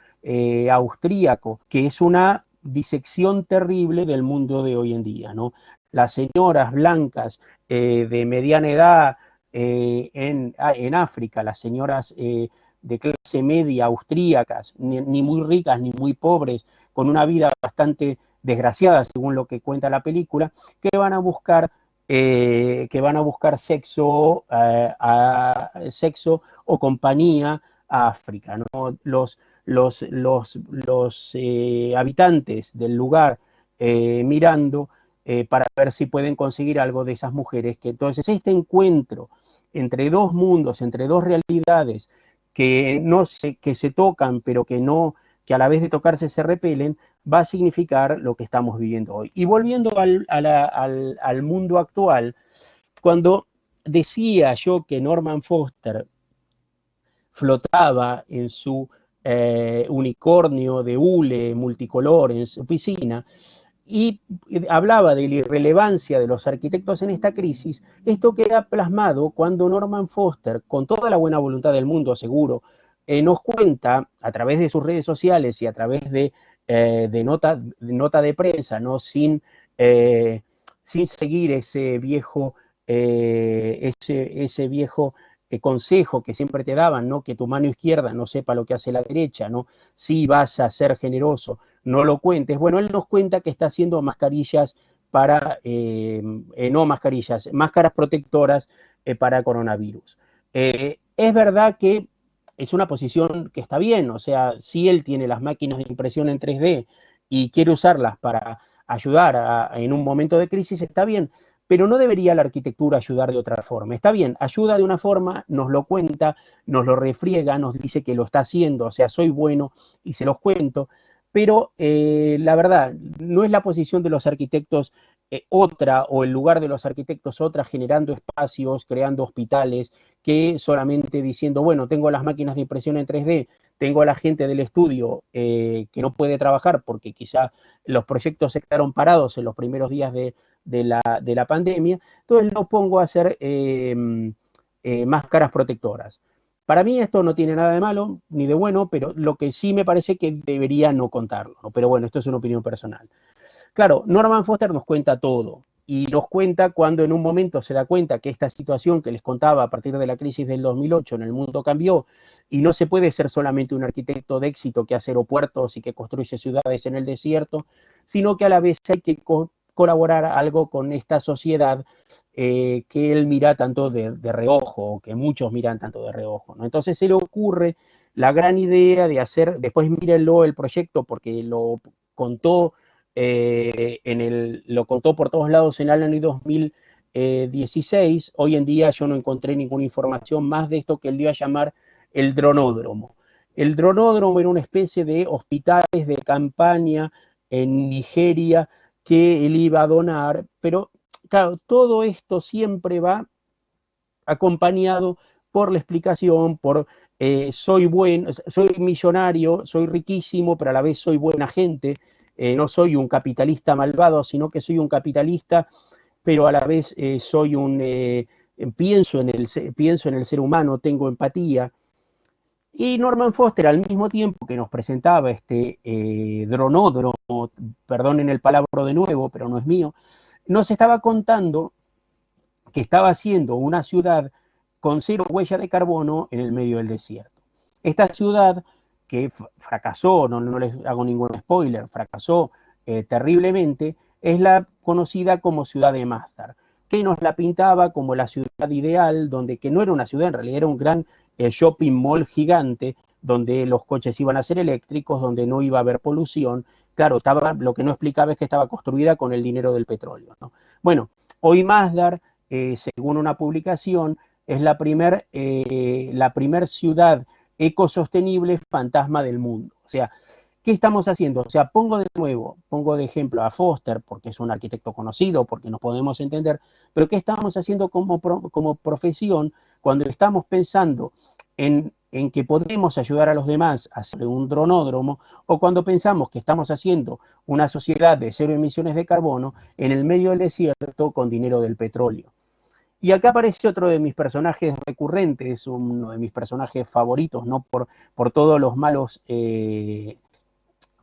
B: austríaco, que es una disección terrible del mundo de hoy en día, ¿no? Las señoras blancas de mediana edad en África, las señoras de clase media austríacas, ni muy ricas ni muy pobres, con una vida bastante desgraciada, según lo que cuenta la película, que van a buscar sexo, sexo o compañía a África, ¿no? Los habitantes del lugar mirando para ver si pueden conseguir algo de esas mujeres, que entonces este encuentro entre dos mundos, entre dos realidades que se tocan, pero que a la vez de tocarse se repelen, va a significar lo que estamos viviendo hoy. Y volviendo al mundo actual, cuando decía yo que Norman Foster flotaba en su unicornio de hule multicolor en su piscina, y hablaba de la irrelevancia de los arquitectos en esta crisis, esto queda plasmado cuando Norman Foster, con toda la buena voluntad del mundo, seguro, nos cuenta a través de sus redes sociales y a través de nota de prensa, ¿no? Sin seguir ese viejo, ese viejo consejo que siempre te daban, ¿no? Que tu mano izquierda no sepa lo que hace la derecha, ¿no? Si vas a ser generoso, no lo cuentes. Bueno, él nos cuenta que está haciendo mascarillas para, no mascarillas, máscaras protectoras para coronavirus. Es verdad que es una posición que está bien, o sea, si él tiene las máquinas de impresión en 3D y quiere usarlas para ayudar en un momento de crisis, está bien, pero no debería la arquitectura ayudar de otra forma. Está bien, ayuda de una forma, nos lo cuenta, nos lo refriega, nos dice que lo está haciendo, o sea, soy bueno y se los cuento, pero la verdad, no es la posición de los arquitectos otra, o el lugar de los arquitectos otra, generando espacios, creando hospitales, que solamente diciendo, bueno, tengo las máquinas de impresión en 3D, tengo a la gente del estudio que no puede trabajar porque quizá los proyectos se quedaron parados en los primeros días de la pandemia, entonces lo pongo a hacer máscaras protectoras. Para mí esto no tiene nada de malo ni de bueno, pero lo que sí me parece que debería no contarlo, ¿no? Pero bueno, esto es una opinión personal. Claro, Norman Foster nos cuenta todo y nos cuenta cuando en un momento se da cuenta que esta situación que les contaba a partir de la crisis del 2008 en el mundo cambió y no se puede ser solamente un arquitecto de éxito que hace aeropuertos y que construye ciudades en el desierto, sino que a la vez hay que colaborar algo con esta sociedad que él mira tanto de reojo, o que muchos miran tanto de reojo, ¿no? Entonces se le ocurre la gran idea de hacer, después mírenlo el proyecto porque lo contó lo contó por todos lados en el año 2016. Hoy en día yo no encontré ninguna información más de esto que él dio a llamar el dronódromo. El dronódromo era una especie de hospitales de campaña en Nigeria que él iba a donar, pero claro, todo esto siempre va acompañado por la explicación, por soy millonario, soy riquísimo, pero a la vez soy buena gente, no soy un capitalista malvado, sino que soy un capitalista, pero a la vez pienso en el ser humano, tengo empatía. Y Norman Foster, al mismo tiempo que nos presentaba este dronódromo, perdonen el palabra de nuevo, pero no es mío, nos estaba contando que estaba haciendo una ciudad con cero huella de carbono en el medio del desierto. Esta ciudad que fracasó, no les hago ningún spoiler, fracasó terriblemente, es la conocida como ciudad de Masdar, que nos la pintaba como la ciudad ideal, donde que no era una ciudad, en realidad era un gran shopping mall gigante, donde los coches iban a ser eléctricos, donde no iba a haber polución. Claro, lo que no explicaba es que estaba construida con el dinero del petróleo, ¿no? Bueno, hoy Masdar, según una publicación, es la primer ciudad ecosostenible fantasma del mundo. O sea, ¿qué estamos haciendo? O sea, pongo de ejemplo a Foster, porque es un arquitecto conocido, porque nos podemos entender, pero ¿qué estamos haciendo como profesión cuando estamos pensando en en que podemos ayudar a los demás a hacer un dronódromo, o cuando pensamos que estamos haciendo una sociedad de cero emisiones de carbono en el medio del desierto con dinero del petróleo. Y acá aparece otro de mis personajes recurrentes, uno de mis personajes favoritos, ¿no? Por todos los malos,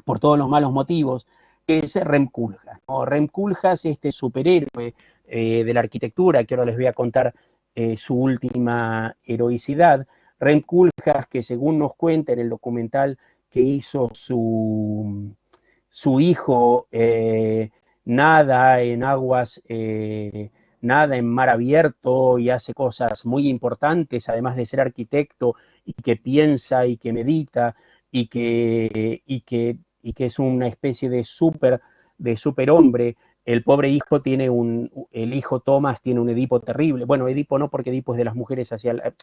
B: por todos los malos motivos, que es Rem Koolhaas, ¿no? Rem Koolhaas, este superhéroe de la arquitectura, que ahora les voy a contar su última heroicidad. Rem Koolhaas, que según nos cuenta en el documental que hizo su hijo, nada en aguas, nada en mar abierto, y hace cosas muy importantes, además de ser arquitecto, y que piensa y que medita, y que es una especie de superhombre. El pobre hijo el hijo Thomas tiene un Edipo terrible. Bueno, Edipo no, porque Edipo es de las mujeres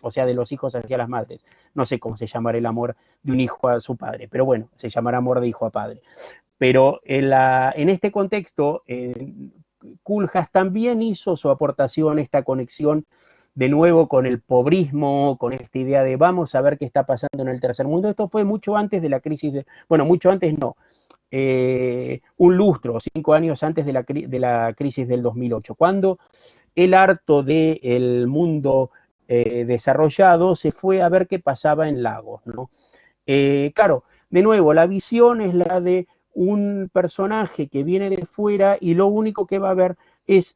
B: o sea, de los hijos hacia las madres. No sé cómo se llamará el amor de un hijo a su padre, pero bueno, se llamará amor de hijo a padre. Pero en este contexto, Koolhaas también hizo su aportación, esta conexión de nuevo con el pobrismo, con esta idea de vamos a ver qué está pasando en el tercer mundo. Esto fue mucho antes de la crisis, bueno, mucho antes no, un lustro, 5 años antes de la crisis del 2008, cuando el harto del mundo desarrollado se fue a ver qué pasaba en Lagos, ¿no? Claro, de nuevo, la visión es la de un personaje que viene de fuera y lo único que va a ver es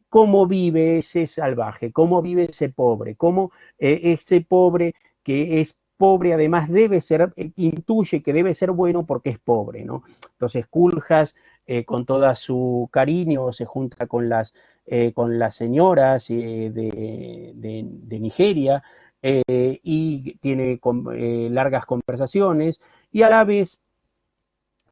B: cómo vive ese salvaje, cómo vive ese pobre, cómo ese pobre que es pobre además debe ser, intuye que debe ser bueno porque es pobre, ¿no? Entonces Koolhaas, con toda su cariño, se junta con las señoras de Nigeria, y tiene largas conversaciones, y a la vez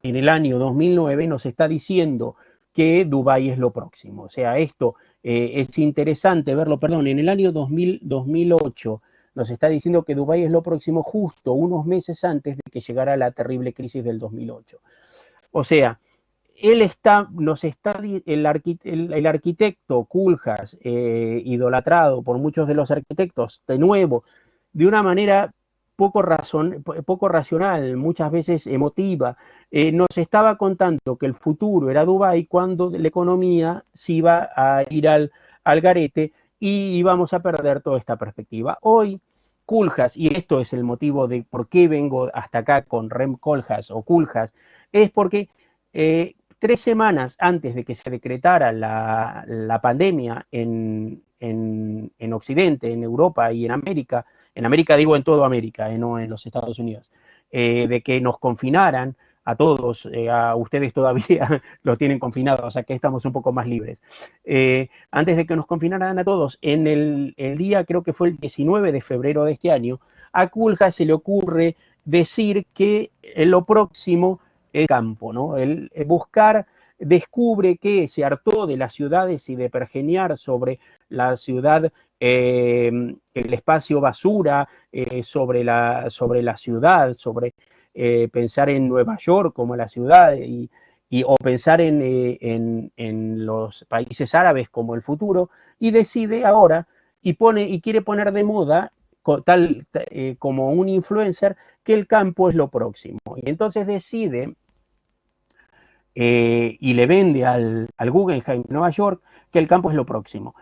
B: en el año 2009 nos está diciendo que Dubái es lo próximo. O sea, esto es interesante verlo, perdón, en el año 2008 nos está diciendo que Dubái es lo próximo justo unos meses antes de que llegara la terrible crisis del 2008. O sea, el arquitecto Koolhaas, idolatrado por muchos de los arquitectos, de nuevo, de una manera poco racional, muchas veces emotiva, nos estaba contando que el futuro era Dubái cuando la economía se iba a ir al garete y íbamos a perder toda esta perspectiva. Hoy, Koolhaas, y esto es el motivo de por qué vengo hasta acá con Rem Koolhaas o Koolhaas, es porque 3 semanas antes de que se decretara la pandemia en Occidente, en Europa y en América digo en toda América, no en los Estados Unidos, de que nos confinaran a todos, a ustedes todavía los tienen confinados, o sea que estamos un poco más libres. Antes de que nos confinaran a todos, en el día, creo que fue el 19 de febrero de este año, a Koolhaas se le ocurre decir que lo próximo es campo, ¿no? El descubre que se hartó de las ciudades y de pergeñar sobre la ciudad, el espacio basura, sobre la ciudad, sobre pensar en Nueva York como la ciudad, o pensar en los países árabes como el futuro, y decide ahora y quiere poner de moda como un influencer que el campo es lo próximo. Y entonces decide y le vende al Guggenheim de Nueva York que el campo es lo próximo.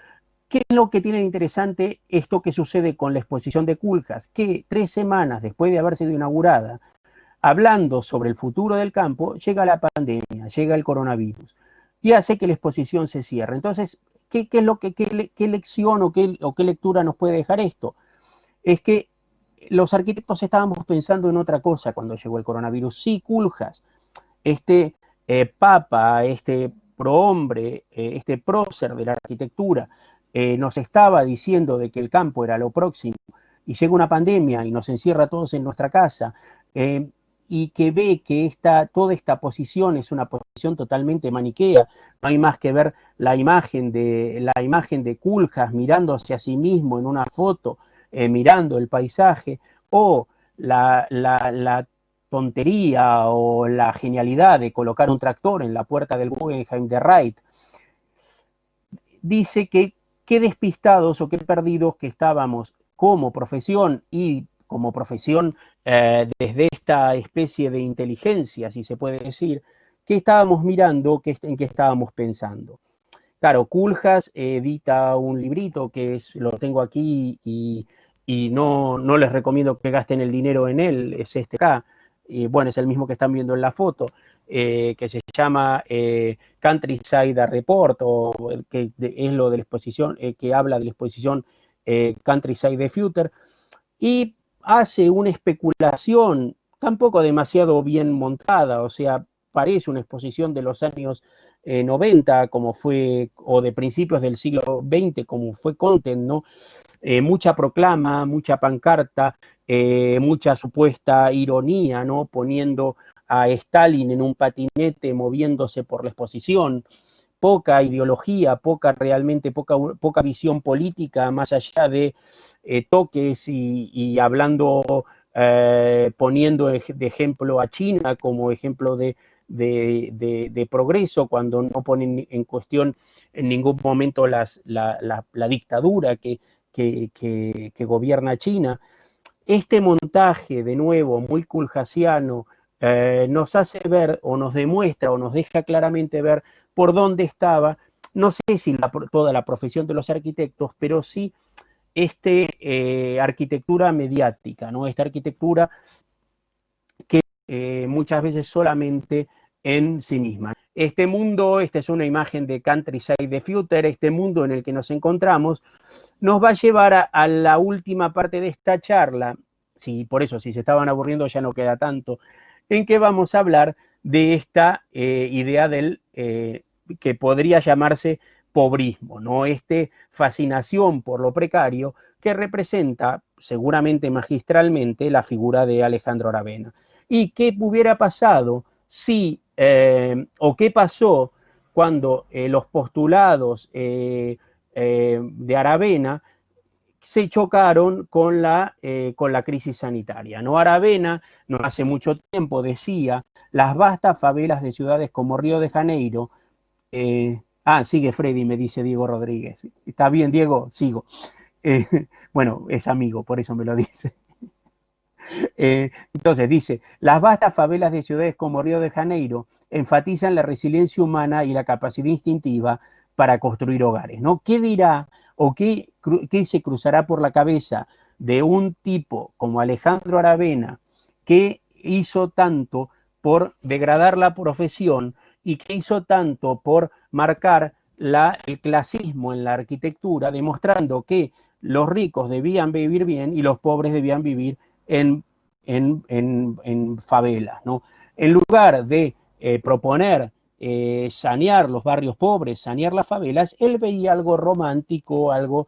B: ¿Qué es lo que tiene de interesante esto que sucede con la exposición de Koolhaas? Que 3 semanas después de haber sido inaugurada, hablando sobre el futuro del campo, llega la pandemia, llega el coronavirus y hace que la exposición se cierre. Entonces, ¿qué lección o qué lectura nos puede dejar esto? Es que los arquitectos estábamos pensando en otra cosa cuando llegó el coronavirus. Sí, Koolhaas, este papa, este prohombre, este prócer de la arquitectura, nos estaba diciendo de que el campo era lo próximo, y llega una pandemia y nos encierra a todos en nuestra casa, y que ve que toda esta posición es una posición totalmente maniquea. No hay más que ver la imagen de Koolhaas mirándose a sí mismo en una foto, mirando el paisaje, o la tontería o la genialidad de colocar un tractor en la puerta del Guggenheim de Wright. Dice que qué despistados o qué perdidos que estábamos como profesión y como profesión, desde esta especie de inteligencia, si se puede decir, qué estábamos mirando, en qué estábamos pensando. Claro, Koolhaas edita un librito lo tengo aquí y no les recomiendo que gasten el dinero en él, es este acá, bueno, es el mismo que están viendo en la foto, que se llama Countryside Report, o es lo de la exposición, que habla de la exposición Countryside the Future, y hace una especulación tampoco demasiado bien montada, o sea, parece una exposición de los años 90, como fue, o de principios del siglo XX, como fue Content, ¿no? Mucha proclama, mucha pancarta, mucha supuesta ironía, ¿no? Poniendo a Stalin en un patinete moviéndose por la exposición, poca ideología, poca visión política, más allá de toques y hablando, poniendo de ejemplo a China como ejemplo de progreso, cuando no ponen en cuestión en ningún momento la dictadura que gobierna China. Este montaje, de nuevo, muy kulhasiano, nos hace ver o nos demuestra o nos deja claramente ver por dónde estaba, no sé si toda la profesión de los arquitectos, pero sí arquitectura mediática, ¿no? Esta arquitectura que muchas veces solamente en sí misma. Este mundo, esta es una imagen de Countryside the Future, este mundo en el que nos encontramos, nos va a llevar a la última parte de esta charla, por eso, si se estaban aburriendo ya no queda tanto, en que vamos a hablar de esta idea del que podría llamarse pobrismo, ¿no? Fascinación por lo precario que representa, seguramente magistralmente, la figura de Alejandro Aravena. ¿Y qué hubiera pasado si, o qué pasó cuando los postulados de Aravena se chocaron con la crisis sanitaria, ¿no? Aravena, no hace mucho tiempo, decía, las vastas favelas de ciudades como Río de Janeiro, sigue Freddy, me dice Diego Rodríguez. Está bien, Diego, sigo. Bueno, es amigo, por eso me lo dice. Entonces dice, las vastas favelas de ciudades como Río de Janeiro enfatizan la resiliencia humana y la capacidad instintiva para construir hogares, ¿no? ¿Qué dirá o qué se cruzará por la cabeza de un tipo como Alejandro Aravena, que hizo tanto por degradar la profesión y que hizo tanto por marcar el clasismo en la arquitectura, demostrando que los ricos debían vivir bien y los pobres debían vivir en favelas, ¿no? En lugar de proponer sanear los barrios pobres, sanear las favelas, él veía algo romántico, algo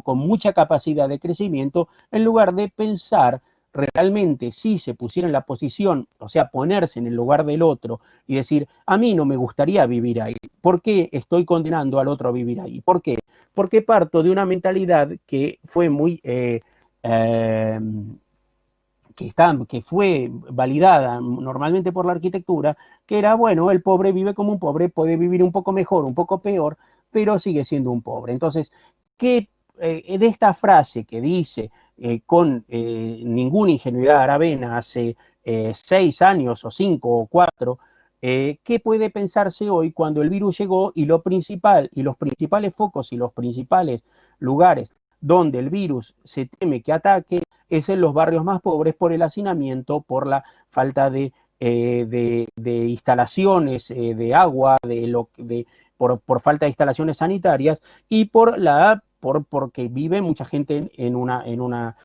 B: con mucha capacidad de crecimiento, en lugar de pensar realmente si se pusiera en la posición, o sea, ponerse en el lugar del otro y decir, a mí no me gustaría vivir ahí, ¿por qué estoy condenando al otro a vivir ahí? ¿Por qué? Porque parto de una mentalidad que fue muy que fue validada normalmente por la arquitectura, que era, bueno, el pobre vive como un pobre, puede vivir un poco mejor, un poco peor, pero sigue siendo un pobre. Entonces, ¿qué de esta frase que dice con ninguna ingenuidad Aravena hace 6 años o 5 o 4, ¿qué puede pensarse hoy cuando el virus llegó y lo principal, y los principales focos y los principales lugares donde el virus se teme que ataque es en los barrios más pobres por el hacinamiento, por la falta de instalaciones de agua, por falta de instalaciones sanitarias y porque vive mucha gente en una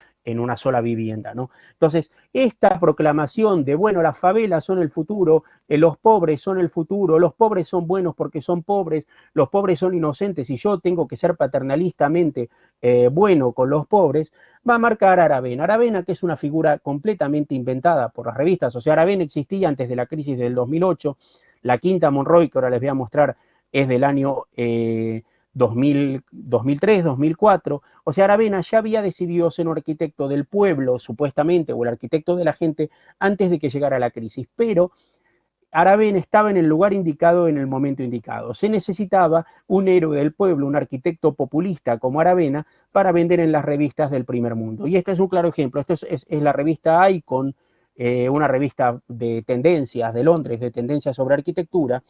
B: sola vivienda, ¿no? Entonces, esta proclamación de, bueno, las favelas son el futuro, los pobres son el futuro, los pobres son buenos porque son pobres, los pobres son inocentes y yo tengo que ser paternalistamente bueno con los pobres, va a marcar a Aravena. Aravena, que es una figura completamente inventada por las revistas, o sea, Aravena existía antes de la crisis del 2008, la Quinta Monroy, que ahora les voy a mostrar, es del año 2003, 2004, o sea, Aravena ya había decidido ser un arquitecto del pueblo, supuestamente, o el arquitecto de la gente, antes de que llegara la crisis, pero Aravena estaba en el lugar indicado en el momento indicado. Se necesitaba un héroe del pueblo, un arquitecto populista como Aravena, para vender en las revistas del primer mundo. Y este es un claro ejemplo. Esto es la revista Icon, una revista de tendencias de Londres, de tendencias sobre arquitectura,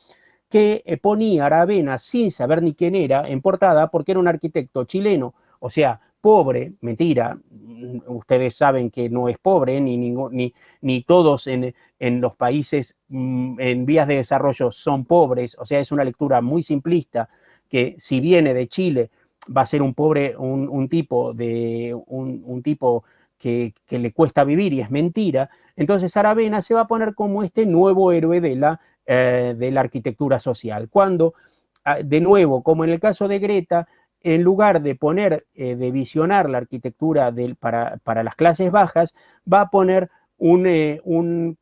B: que ponía a Aravena sin saber ni quién era en portada porque era un arquitecto chileno, o sea, pobre, mentira, ustedes saben que no es pobre, ni todos en los países en vías de desarrollo son pobres, o sea, es una lectura muy simplista, que si viene de Chile va a ser un pobre, un tipo que le cuesta vivir y es mentira. Entonces Aravena se va a poner como este nuevo héroe de la arquitectura social, cuando, de nuevo, como en el caso de Greta, en lugar de poner, de visionar la arquitectura para las clases bajas, va a poner un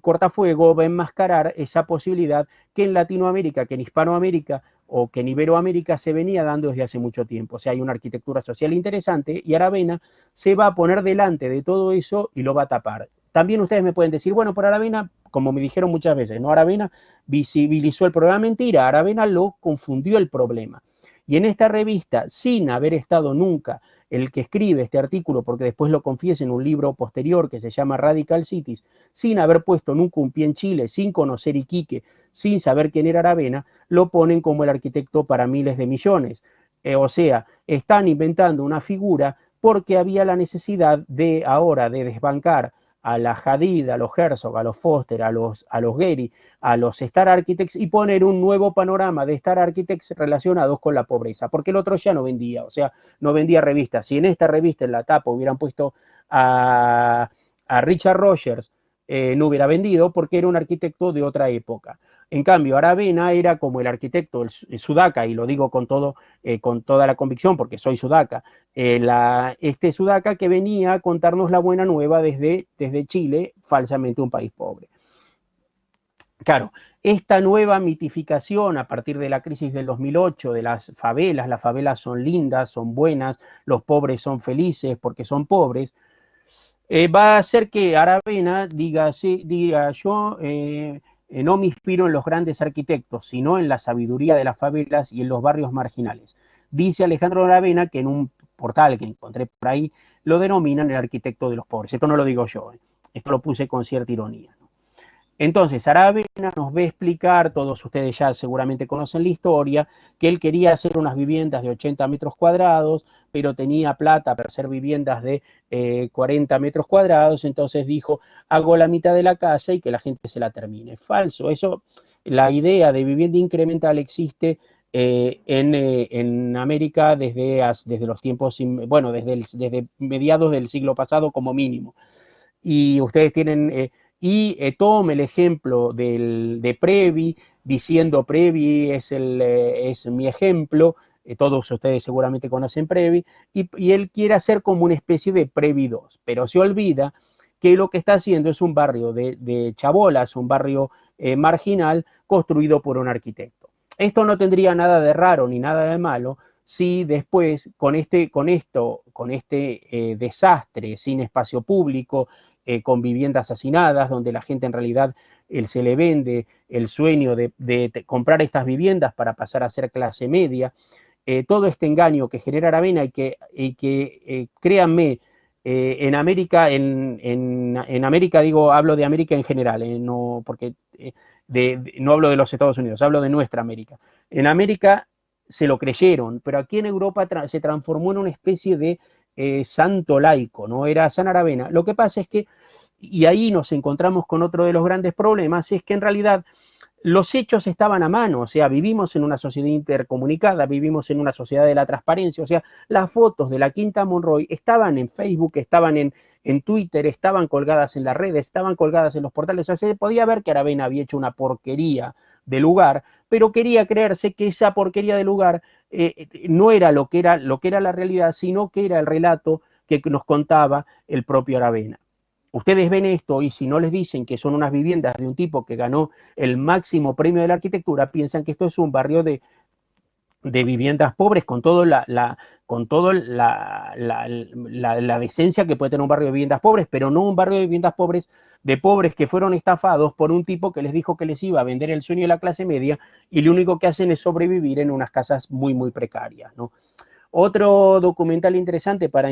B: cortafuego, va a enmascarar esa posibilidad que en Latinoamérica, que en Hispanoamérica o que en Iberoamérica se venía dando desde hace mucho tiempo. O sea, hay una arquitectura social interesante y Aravena se va a poner delante de todo eso y lo va a tapar. También ustedes me pueden decir, bueno, por Aravena, como me dijeron muchas veces, ¿no? Aravena visibilizó el problema, mentira, Aravena lo confundió el problema. Y en esta revista, sin haber estado nunca el que escribe este artículo, porque después lo confiesa en un libro posterior que se llama Radical Cities, sin haber puesto nunca un pie en Chile, sin conocer Iquique, sin saber quién era Aravena, lo ponen como el arquitecto para miles de millones. O sea, están inventando una figura porque había la necesidad de ahora de desbancar a la Hadid, a los Herzog, a los Foster, a los Gehry, a los Star Architects y poner un nuevo panorama de Star Architects relacionados con la pobreza, porque el otro ya no vendía, o sea, no vendía revistas. Si en esta revista, en la tapa, hubieran puesto a Richard Rogers, no hubiera vendido porque era un arquitecto de otra época. En cambio, Aravena era como el arquitecto, el sudaca, y lo digo con toda la convicción porque soy sudaca, este sudaca que venía a contarnos la buena nueva desde Chile, falsamente un país pobre. Claro, esta nueva mitificación a partir de la crisis del 2008 de las favelas son lindas, son buenas, los pobres son felices porque son pobres, va a hacer que Aravena diga yo no me inspiro en los grandes arquitectos, sino en la sabiduría de las favelas y en los barrios marginales. Dice Alejandro Aravena, que en un portal que encontré por ahí, lo denominan el arquitecto de los pobres. Esto no lo digo yo, esto lo puse con cierta ironía. Entonces, Aravena nos va a explicar, todos ustedes ya seguramente conocen la historia, que él quería hacer unas viviendas de 80 metros cuadrados, pero tenía plata para hacer viviendas de 40 metros cuadrados, entonces dijo, hago la mitad de la casa y que la gente se la termine. Falso, eso, la idea de vivienda incremental existe en América desde los tiempos, bueno, desde mediados del siglo pasado como mínimo. Y ustedes tienen tome el ejemplo de Previ, diciendo Previ es mi ejemplo, todos ustedes seguramente conocen Previ, y él quiere hacer como una especie de Previ 2, pero se olvida que lo que está haciendo es un barrio de chabolas, un barrio marginal construido por un arquitecto. Esto no tendría nada de raro ni nada de malo si después con este desastre sin espacio público, con viviendas hacinadas, donde la gente en realidad se le vende el sueño de comprar estas viviendas para pasar a ser clase media, todo este engaño que genera Aravena y que créanme, en América, en América digo, hablo de América en general, no, porque no hablo de los Estados Unidos, hablo de nuestra América. En América se lo creyeron, pero aquí en Europa se transformó en una especie de santo laico, ¿no? Era San Aravena. Lo que pasa es que, y ahí nos encontramos con otro de los grandes problemas, es que en realidad los hechos estaban a mano, o sea, vivimos en una sociedad intercomunicada, vivimos en una sociedad de la transparencia, o sea, las fotos de la Quinta Monroy estaban en Facebook, estaban en Twitter, estaban colgadas en las redes, estaban colgadas en los portales, o sea, se podía ver que Aravena había hecho una porquería de lugar, pero quería creerse que esa porquería de lugar no era lo que era la realidad, sino que era el relato que nos contaba el propio Aravena. Ustedes ven esto y si no les dicen que son unas viviendas de un tipo que ganó el máximo premio de la arquitectura, piensan que esto es un barrio de de viviendas pobres, con todo la decencia que puede tener un barrio de viviendas pobres, pero no un barrio de viviendas pobres de pobres que fueron estafados por un tipo que les dijo que les iba a vender el sueño de la clase media y lo único que hacen es sobrevivir en unas casas muy, muy precarias, ¿no? Otro documental interesante para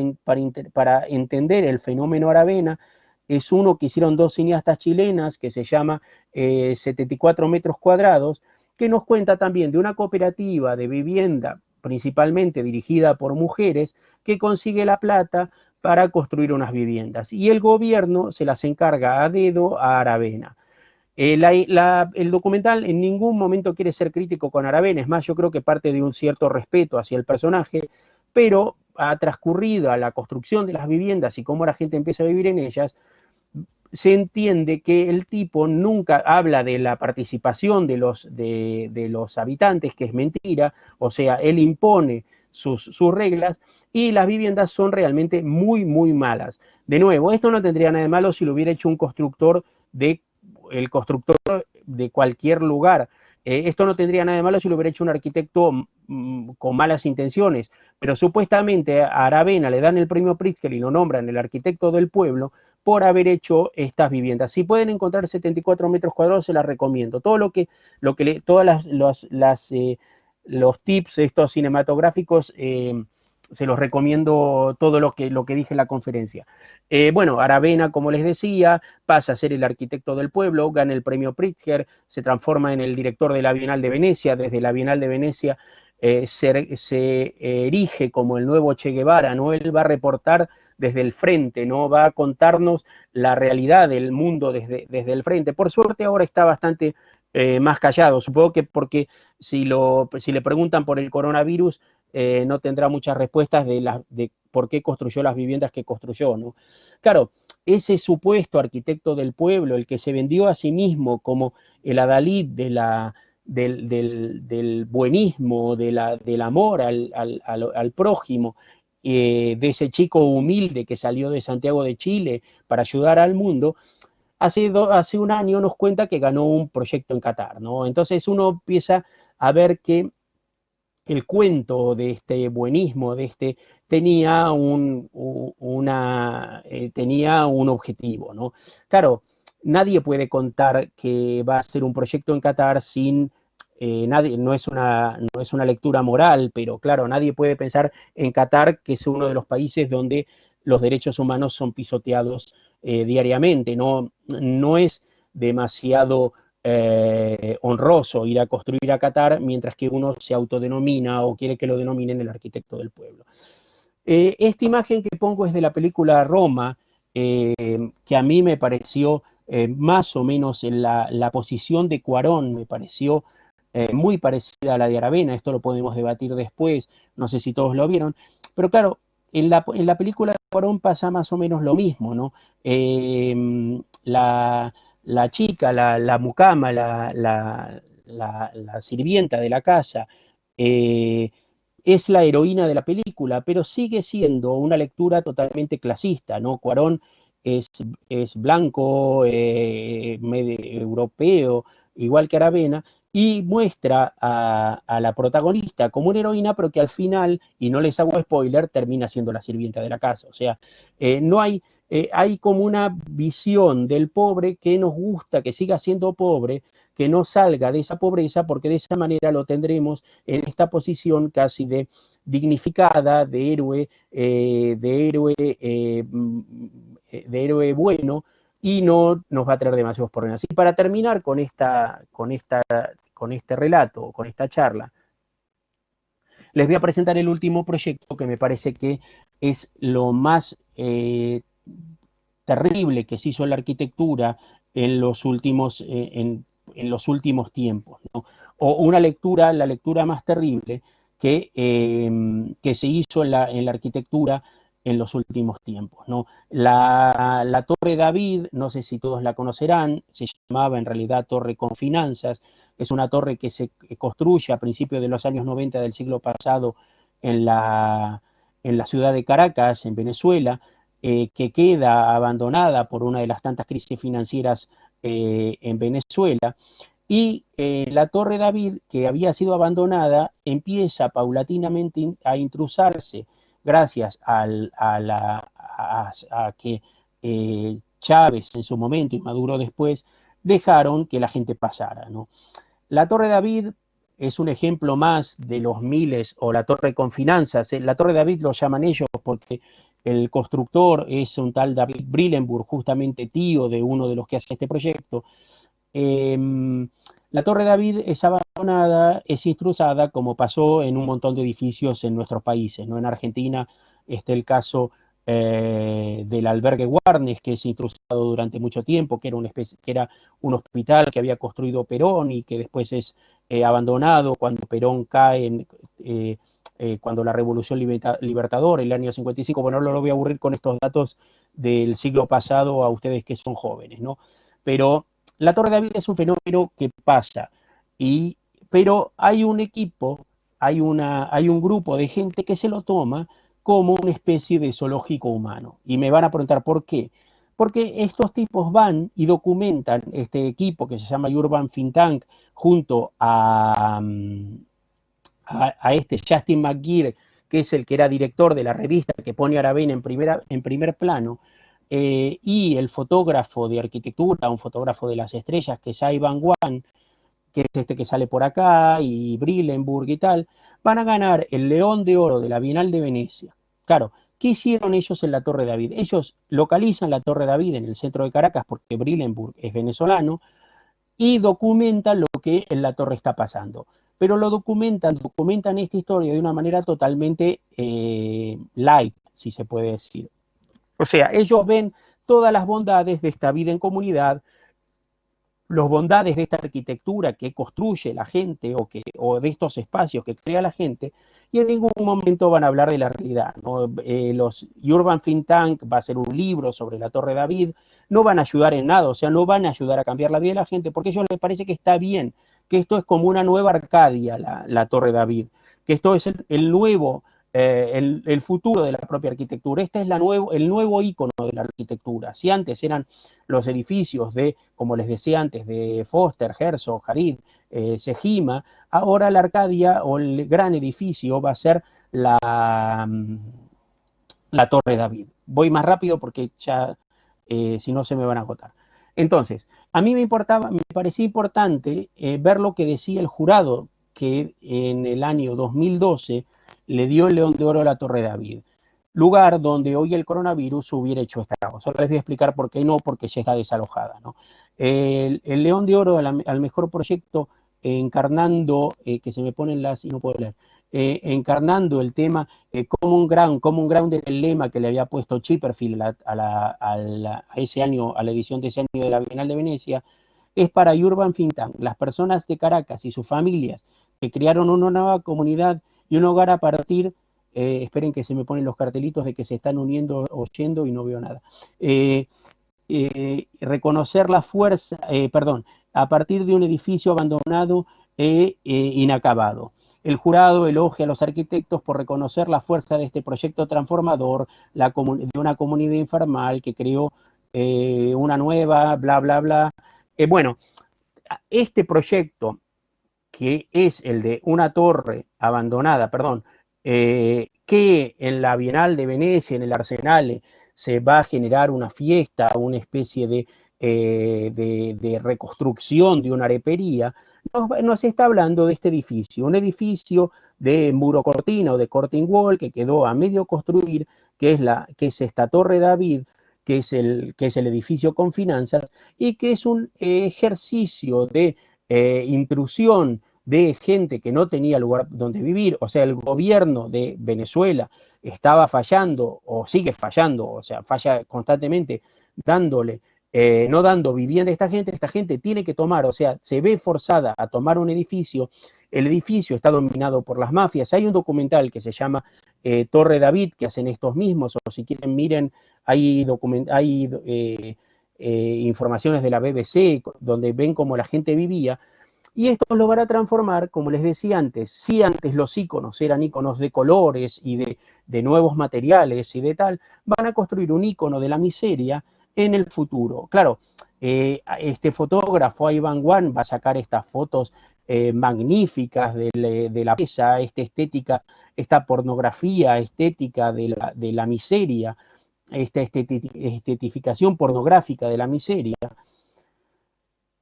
B: entender el fenómeno Aravena es uno que hicieron dos cineastas chilenas que se llama 74 metros cuadrados, que nos cuenta también de una cooperativa de vivienda principalmente dirigida por mujeres que consigue la plata para construir unas viviendas y el gobierno se las encarga a dedo a Aravena. El documental en ningún momento quiere ser crítico con Aravena, es más, yo creo que parte de un cierto respeto hacia el personaje, pero ha transcurrido a la construcción de las viviendas y cómo la gente empieza a vivir en ellas, se entiende que el tipo nunca habla de la participación de los habitantes, que es mentira, o sea, él impone sus reglas y las viviendas son realmente muy, muy malas. De nuevo, esto no tendría nada de malo si lo hubiera hecho un constructor el constructor de cualquier lugar. Esto no tendría nada de malo si lo hubiera hecho un arquitecto con malas intenciones, pero supuestamente a Aravena le dan el premio Pritzker y lo nombran el arquitecto del pueblo por haber hecho estas viviendas. Si pueden encontrar 74 metros cuadrados, se las recomiendo. Todo todas los tips estos cinematográficos, se los recomiendo todo lo que dije en la conferencia. Bueno, Aravena, como les decía, pasa a ser el arquitecto del pueblo, gana el premio Pritzker, se transforma en el director de la Bienal de Venecia, desde la Bienal de Venecia se erige como el nuevo Che Guevara, ¿no? Él va a reportar desde el frente, ¿no? Va a contarnos la realidad del mundo desde el frente. Por suerte ahora está bastante más callado, supongo que porque si le preguntan por el coronavirus, no tendrá muchas respuestas de por qué construyó las viviendas que construyó, ¿no? Claro, ese supuesto arquitecto del pueblo, el que se vendió a sí mismo como el adalid del buenismo, del amor al prójimo, de ese chico humilde que salió de Santiago de Chile para ayudar al mundo, hace un año nos cuenta que ganó un proyecto en Qatar, ¿no? Entonces uno empieza a ver que el cuento de este buenismo, tenía un objetivo, ¿no? Claro, nadie puede contar que va a ser un proyecto en Qatar sin no es una lectura moral, pero claro, nadie puede pensar en Qatar, que es uno de los países donde los derechos humanos son pisoteados diariamente, no es demasiado honroso ir a construir a Qatar, mientras que uno se autodenomina o quiere que lo denominen el arquitecto del pueblo. Esta imagen que pongo es de la película Roma, que a mí me pareció más o menos en la posición de Cuarón, me pareció muy parecida a la de Aravena, esto lo podemos debatir después, no sé si todos lo vieron, pero claro, en la película de Cuarón pasa más o menos lo mismo, ¿no? La chica, la mucama, la sirvienta de la casa, eh, es la heroína de la película, pero sigue siendo una lectura totalmente clasista, ¿no? Cuarón es, es blanco, medio europeo, igual que Aravena, y muestra a la protagonista como una heroína, pero que al final, y no les hago spoiler, termina siendo la sirvienta de la casa. O sea, no hay como una visión del pobre que nos gusta, que siga siendo pobre, que no salga de esa pobreza, porque de esa manera lo tendremos en esta posición casi de dignificada, de héroe bueno, y no nos va a traer demasiados problemas. Y para terminar con este relato, con esta charla, les voy a presentar el último proyecto que me parece que es lo más terrible que se hizo en la arquitectura en los últimos tiempos, ¿no? O la lectura más terrible que se hizo en la arquitectura en los últimos tiempos, ¿no? La Torre David, no sé si todos la conocerán, se llamaba en realidad Torre con Finanzas, es una torre que se construye a principios de los años 90 del siglo pasado en la ciudad de Caracas, en Venezuela, que queda abandonada por una de las tantas crisis financieras en Venezuela. y la Torre David, que había sido abandonada, empieza paulatinamente a intrusarse gracias a que Chávez en su momento y Maduro después dejaron que la gente pasara, ¿no? La Torre David es un ejemplo más de los miles, o la Torre con Finanzas. La Torre David lo llaman ellos porque el constructor es un tal David Brillenburg, justamente tío de uno de los que hace este proyecto. La Torre David es abandonada, es intrusada, como pasó en un montón de edificios en nuestros países, ¿no? En Argentina está el caso del albergue Warnes, que es intrusado durante mucho tiempo, que era un hospital que había construido Perón y que después es abandonado cuando Perón cae, cuando la Revolución Libertadora, el año 55. Bueno, no lo voy a aburrir con estos datos del siglo pasado a ustedes que son jóvenes, ¿no? Pero la Torre David es un fenómeno que pasa, pero hay un equipo, hay un grupo de gente que se lo toma como una especie de zoológico humano. Y me van a preguntar por qué. Porque estos tipos van y documentan, este equipo que se llama Urban Think Tank, junto a este Justin McGeer, que es el que era director de la revista que pone a Aravena en primer plano, y el fotógrafo de arquitectura, un fotógrafo de las estrellas, que es Ivan Wan, que es este que sale por acá, y Brillenburg y tal, van a ganar el León de Oro de la Bienal de Venecia. Claro, ¿qué hicieron ellos en la Torre David? Ellos localizan la Torre David en el centro de Caracas, porque Brillenburg es venezolano, y documentan lo que en la torre está pasando. Pero lo documentan esta historia de una manera totalmente light, si se puede decir. O sea, ellos ven todas las bondades de esta vida en comunidad, las bondades de esta arquitectura que construye la gente o de estos espacios que crea la gente, y en ningún momento van a hablar de la realidad, ¿no? Los Urban Think Tank va a ser un libro sobre la Torre David, no van a ayudar en nada, o sea, no van a ayudar a cambiar la vida de la gente, porque a ellos les parece que está bien, que esto es como una nueva Arcadia, la Torre David, que esto es el nuevo, el futuro de la propia arquitectura. Este es el nuevo ícono de la arquitectura. Si antes eran los edificios de, como les decía antes, de Foster, Herzog, Harid, Sejima, ahora la Arcadia o el gran edificio va a ser la Torre David. Voy más rápido porque ya, si no, se me van a agotar. Entonces, a mí me parecía importante ver lo que decía el jurado, que en el año 2012 le dio el León de Oro a la Torre David, lugar donde hoy el coronavirus hubiera hecho estragos. Ahora les voy a explicar por qué no, porque ya está desalojada, ¿no? El León de Oro al mejor proyecto, encarnando, que se me ponen las, y no puedo leer, encarnando el tema Common Ground era el lema que le había puesto Chipperfield a ese año, a la edición de ese año de la Bienal de Venecia, es para Urban Think Tank, las personas de Caracas y sus familias que crearon una nueva comunidad y un hogar a partir, esperen que se me ponen los cartelitos de que se están uniendo, oyendo y no veo nada, reconocer la fuerza, a partir de un edificio abandonado e inacabado. El jurado elogia a los arquitectos por reconocer la fuerza de este proyecto transformador, de una comunidad informal que creó una nueva, bla, bla, bla. Bueno, este proyecto, que es el de una torre abandonada, que en la Bienal de Venecia, en el Arsenale, se va a generar una fiesta, una especie de reconstrucción de una arepería, nos está hablando de este edificio, un edificio de muro cortina o de curtain wall que quedó a medio construir, que es esta Torre David, que es el edificio con finanzas, y que es un ejercicio de intrusión de gente que no tenía lugar donde vivir. O sea, el gobierno de Venezuela estaba fallando o sigue fallando, o sea, falla constantemente no dando vivienda a esta gente tiene que tomar, o sea, se ve forzada a tomar un edificio, el edificio está dominado por las mafias. Hay un documental que se llama Torre David, que hacen estos mismos, o si quieren miren, hay informaciones de la BBC donde ven cómo la gente vivía, y esto lo van a transformar, como les decía antes. Si antes los íconos eran íconos de colores y de nuevos materiales y de tal, van a construir un ícono de la miseria en el futuro. Claro, Este fotógrafo, Ivan Wan, va a sacar estas fotos magníficas de la pobreza, esta estética, esta pornografía estética de la miseria, esta estetificación pornográfica de la miseria,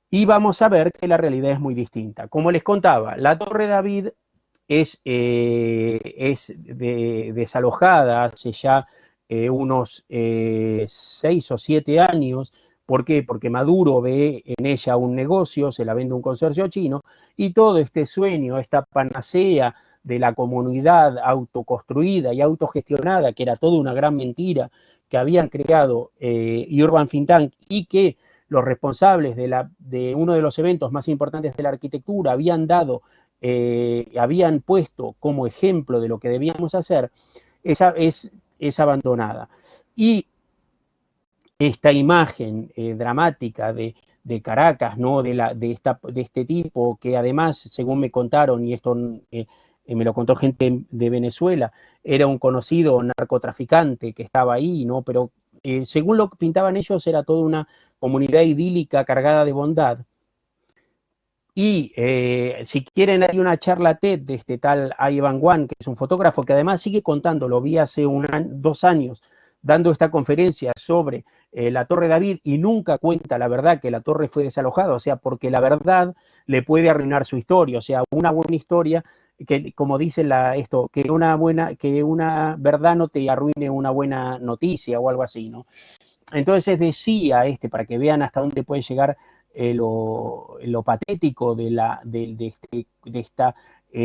B: y vamos a ver que la realidad es muy distinta. Como les contaba, la Torre David es desalojada hace ya unos 6 o 7 años. ¿Por qué? Porque Maduro ve en ella un negocio, se la vende un consorcio chino, y todo este sueño, esta panacea de la comunidad autoconstruida y autogestionada, que era toda una gran mentira, que habían creado Urban Think Tank, y que los responsables de uno de los eventos más importantes de la arquitectura habían puesto como ejemplo de lo que debíamos hacer, es abandonada. Y esta imagen dramática de Caracas, ¿no? de este tipo, que además, según me contaron, y esto me lo contó gente de Venezuela, era un conocido narcotraficante que estaba ahí, ¿no? Pero según lo que pintaban ellos, era toda una comunidad idílica cargada de bondad. Y si quieren, hay una charla TED de este tal Ivan Wan, que es un fotógrafo que además sigue contando, lo vi hace 2 años, dando esta conferencia sobre la Torre David, y nunca cuenta la verdad que la torre fue desalojada, o sea, porque la verdad le puede arruinar su historia, o sea, una buena historia, que como dice que una verdad no te arruine una buena noticia o algo así, ¿no? Entonces decía, para que vean hasta dónde puede llegar lo patético de esta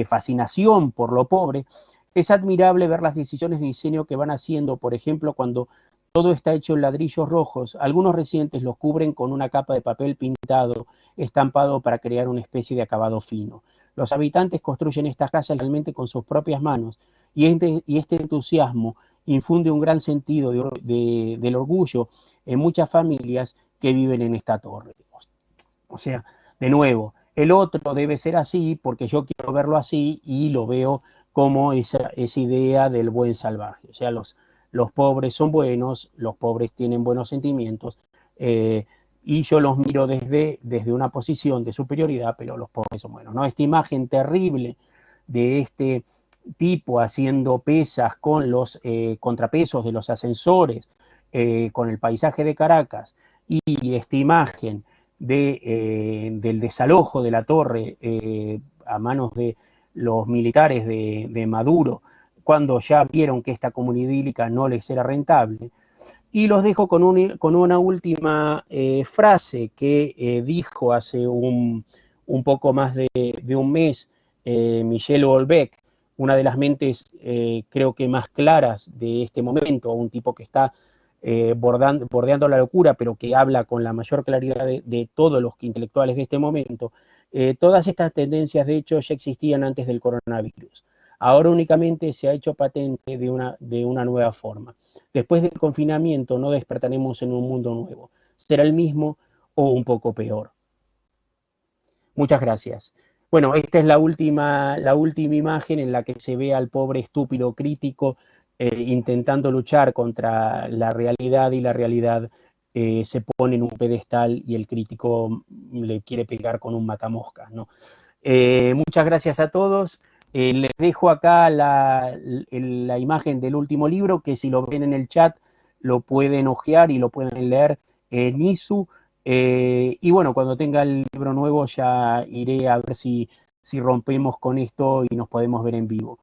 B: fascinación por lo pobre. Es admirable ver las decisiones de diseño que van haciendo, por ejemplo, cuando todo está hecho en ladrillos rojos, algunos residentes los cubren con una capa de papel pintado, estampado para crear una especie de acabado fino. Los habitantes construyen estas casas realmente con sus propias manos, y este entusiasmo infunde un gran sentido del orgullo en muchas familias que viven en esta torre. O sea, de nuevo, el otro debe ser así porque yo quiero verlo así, y lo veo como esa idea del buen salvaje. O sea, los pobres son buenos, los pobres tienen buenos sentimientos, y yo los miro desde una posición de superioridad, pero los pobres son buenos, ¿no? Esta imagen terrible de este tipo haciendo pesas con los contrapesos de los ascensores, con el paisaje de Caracas, y esta imagen del desalojo de la torre a manos de los militares de Maduro, cuando ya vieron que esta comunidad idílica no les era rentable. Y los dejo con una última frase que dijo hace un poco más de un mes Michel Houellebecq, una de las mentes creo que más claras de este momento, un tipo que está bordeando la locura, pero que habla con la mayor claridad de todos los intelectuales de este momento. Todas estas tendencias, de hecho, ya existían antes del coronavirus. Ahora únicamente se ha hecho patente de una nueva forma. Después del confinamiento no despertaremos en un mundo nuevo. Será el mismo o un poco peor. Muchas gracias. Bueno, esta es la última imagen en la que se ve al pobre estúpido crítico intentando luchar contra la realidad, y la realidad se pone en un pedestal y el crítico le quiere pegar con un matamoscas, ¿no? Muchas gracias a todos. Les dejo acá la imagen del último libro, que si lo ven en el chat lo pueden hojear y lo pueden leer en ISU. Y bueno, cuando tenga el libro nuevo ya iré a ver si rompemos con esto y nos podemos ver en vivo.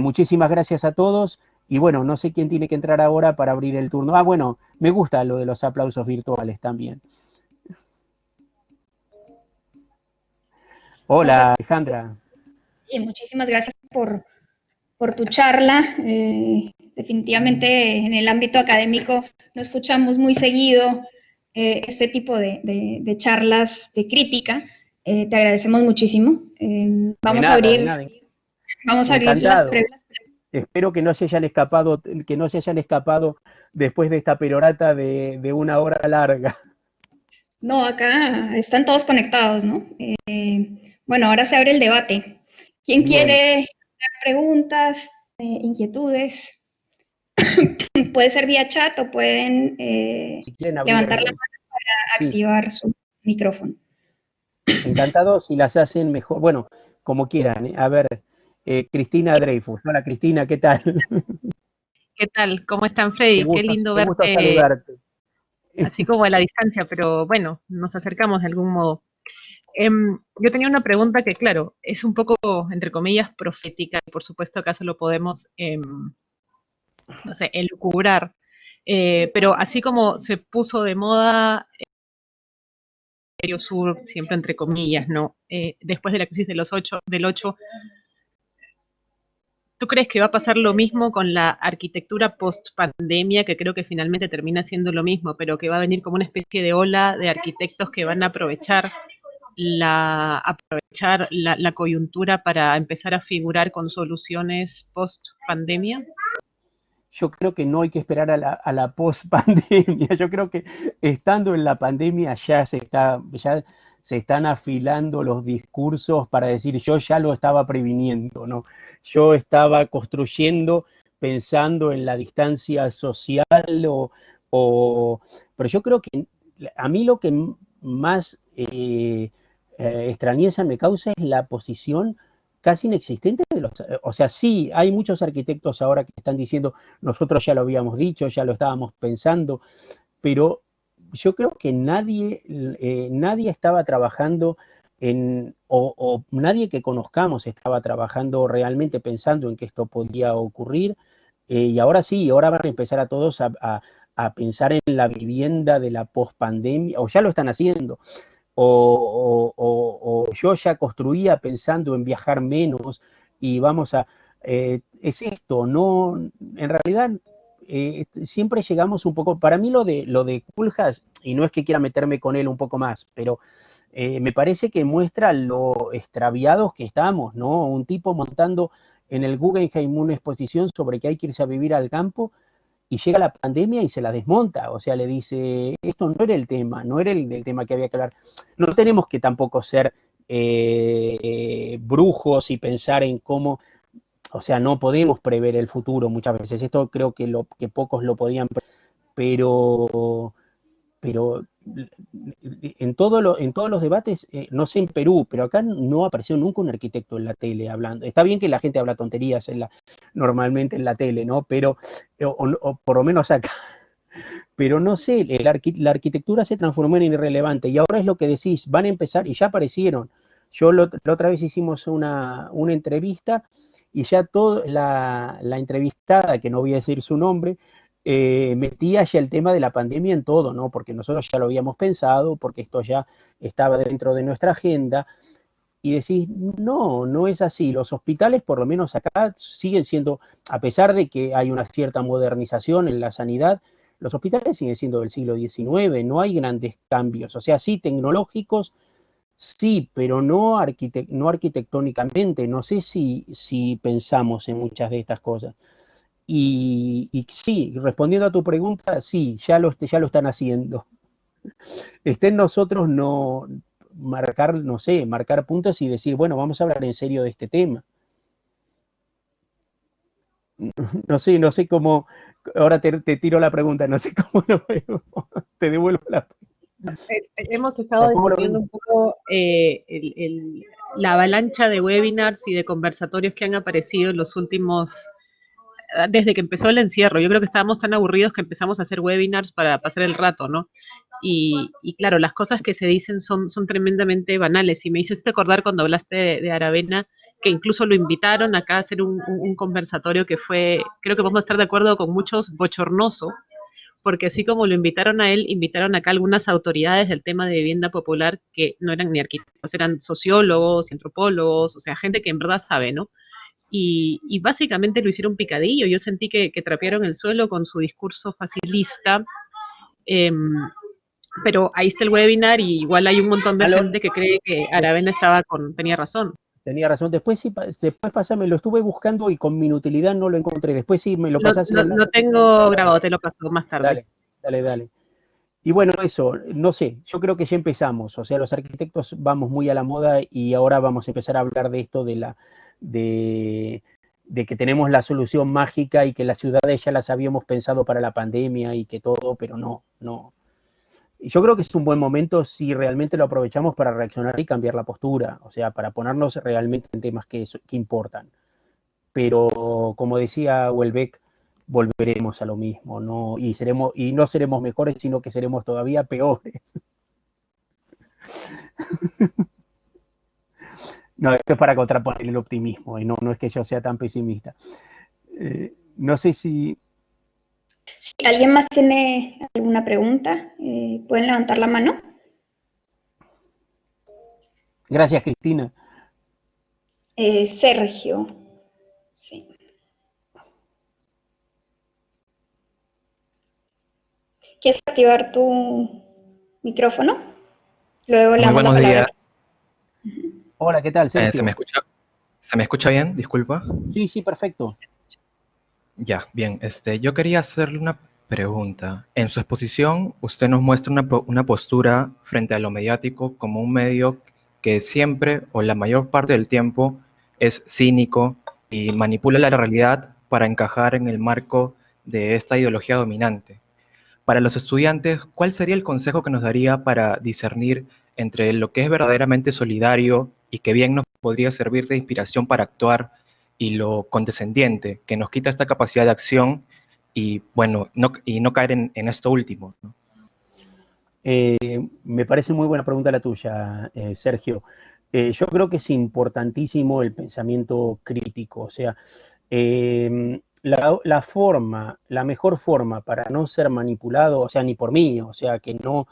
B: Muchísimas gracias a todos. Y bueno, no sé quién tiene que entrar ahora para abrir el turno. Ah, bueno, me gusta lo de los aplausos virtuales también. Hola, Alejandra.
C: Sí, muchísimas gracias por tu charla. Definitivamente en el ámbito académico no escuchamos muy seguido este tipo de charlas de crítica. Te agradecemos muchísimo. Vamos a abrir las preguntas.
B: Espero que no se hayan escapado, después de esta perorata de una hora larga.
C: No, acá están todos conectados, ¿no? Bueno, ahora se abre el debate. ¿Quién quiere hacer preguntas, inquietudes? Puede ser vía chat o pueden levantar la mano
B: Sí,
C: activar su micrófono.
B: encantado si las hacen mejor, bueno, como quieran. A ver, Cristina Dreyfus. Hola Cristina, ¿qué tal?
D: ¿Qué tal? ¿Cómo están, Freddy? Qué lindo
B: Qué gusto
D: verte
B: saludarte.
D: así como a la distancia, pero bueno, nos acercamos de algún modo. Yo tenía una pregunta que, claro, es un poco, entre comillas, profética, y por supuesto acaso lo podemos, no sé, elucubrar, pero así como se puso de moda el sur, siempre entre comillas, ¿no? Después de la crisis de del 8, ¿tú crees que va a pasar lo mismo con la arquitectura post-pandemia, que creo que finalmente termina siendo lo mismo, pero que va a venir como una especie de ola de arquitectos que van a aprovechar la coyuntura para empezar a figurar con soluciones post-pandemia?
B: Yo creo que no hay que esperar a la post-pandemia. Yo creo que estando en la pandemia ya se están afilando los discursos para decir yo ya lo estaba previniendo, ¿no? Yo estaba construyendo pensando en la distancia social pero yo creo que a mí lo que más extrañeza me causa es la posición casi inexistente de los, o sea, sí, hay muchos arquitectos ahora que están diciendo, nosotros ya lo habíamos dicho, ya lo estábamos pensando, pero yo creo que nadie estaba trabajando o nadie que conozcamos estaba trabajando realmente pensando en que esto podía ocurrir, y ahora sí, ahora van a empezar a todos a pensar en la vivienda de la pospandemia, o ya lo están haciendo, o yo ya construía pensando en viajar menos y es esto, no, en realidad siempre llegamos un poco, para mí lo de Koolhaas, y no es que quiera meterme con él un poco más, pero me parece que muestra lo extraviados que estamos, ¿no? Un tipo montando en el Guggenheim una exposición sobre que hay que irse a vivir al campo y llega la pandemia y se la desmonta, o sea, le dice, esto no era el tema, no era el tema que había que hablar. No tenemos que tampoco ser brujos y pensar en cómo, o sea, no podemos prever el futuro muchas veces, esto creo que pocos lo podían, pero pero en todos los debates, no sé en Perú, pero acá no apareció nunca un arquitecto en la tele hablando. Está bien que la gente habla tonterías normalmente en la tele, ¿no? Pero, o por lo menos acá, pero no sé, la arquitectura se transformó en irrelevante y ahora es lo que decís, van a empezar y ya aparecieron. La otra vez hicimos una entrevista y ya toda la entrevistada, que no voy a decir su nombre, metía ya el tema de la pandemia en todo, ¿no? Porque nosotros ya lo habíamos pensado, porque esto ya estaba dentro de nuestra agenda, y decís, no, no es así. Los hospitales, por lo menos acá, siguen siendo, a pesar de que hay una cierta modernización en la sanidad, los hospitales siguen siendo del siglo XIX, no hay grandes cambios. O sea, sí, tecnológicos, sí, pero no arquitectónicamente. No sé si pensamos en muchas de estas cosas. Y sí, respondiendo a tu pregunta, sí, ya lo están haciendo. Está en nosotros no marcar, no sé, marcar puntos y decir, bueno, vamos a hablar en serio de este tema. No sé cómo, ahora te tiro la pregunta, no sé cómo lo veo, te devuelvo la
D: Hemos estado discutiendo un poco la avalancha de webinars y de conversatorios que han aparecido en los últimos, desde que empezó el encierro. Yo creo que estábamos tan aburridos que empezamos a hacer webinars para pasar el rato, ¿no? Y claro, las cosas que se dicen son tremendamente banales. Y me hiciste acordar cuando hablaste de Aravena, que incluso lo invitaron acá a hacer un conversatorio que fue, creo que vamos a estar de acuerdo con muchos, bochornoso, porque así como lo invitaron a él, invitaron acá algunas autoridades del tema de vivienda popular que no eran ni arquitectos, eran sociólogos, antropólogos, o sea, gente que en verdad sabe, ¿no? Y básicamente lo hicieron picadillo. Yo sentí que trapearon el suelo con su discurso facilista, eh, pero ahí está el webinar y igual hay un montón de gente que cree que Aravena tenía razón.
B: Tenía razón. Después pásame, lo estuve buscando y con mi inutilidad no lo encontré. Después sí me lo pasás.
D: Lo tengo grabado, te lo paso más tarde.
B: Dale. Y bueno, eso, no sé, yo creo que ya empezamos, o sea, los arquitectos vamos muy a la moda y ahora vamos a empezar a hablar de esto de que tenemos la solución mágica y que las ciudades ya las habíamos pensado para la pandemia y que todo, pero no. yo creo que es un buen momento si realmente lo aprovechamos para reaccionar y cambiar la postura, o sea, para ponernos realmente en temas que importan. Pero como decía Houellebecq, volveremos a lo mismo, ¿no? Y no seremos mejores, sino que seremos todavía peores. No, esto es para contraponer el optimismo, y no es que yo sea tan pesimista. No sé si...
C: Si alguien más tiene alguna pregunta, pueden levantar la mano.
B: Gracias, Cristina.
C: Sergio. Sí. ¿Quieres activar tu micrófono? Luego le
E: Muy
C: damos la
E: buenos
C: palabra.
E: días.
B: Hola, ¿qué tal, Sergio?
E: ¿Se me escucha bien? Disculpa.
B: Sí, sí, perfecto.
E: Ya, bien. Yo quería hacerle una pregunta. En su exposición, usted nos muestra una postura frente a lo mediático como un medio que siempre o la mayor parte del tiempo es cínico y manipula la realidad para encajar en el marco de esta ideología dominante. Para los estudiantes, ¿cuál sería el consejo que nos daría para discernir entre lo que es verdaderamente solidario y que bien nos podría servir de inspiración para actuar y lo condescendiente, que nos quita esta capacidad de acción y, bueno, no caer en esto último, ¿no?
B: Me parece muy buena pregunta la tuya, Sergio. Yo creo que es importantísimo el pensamiento crítico, o sea, la mejor forma para no ser manipulado, o sea, ni por mí, o sea, que no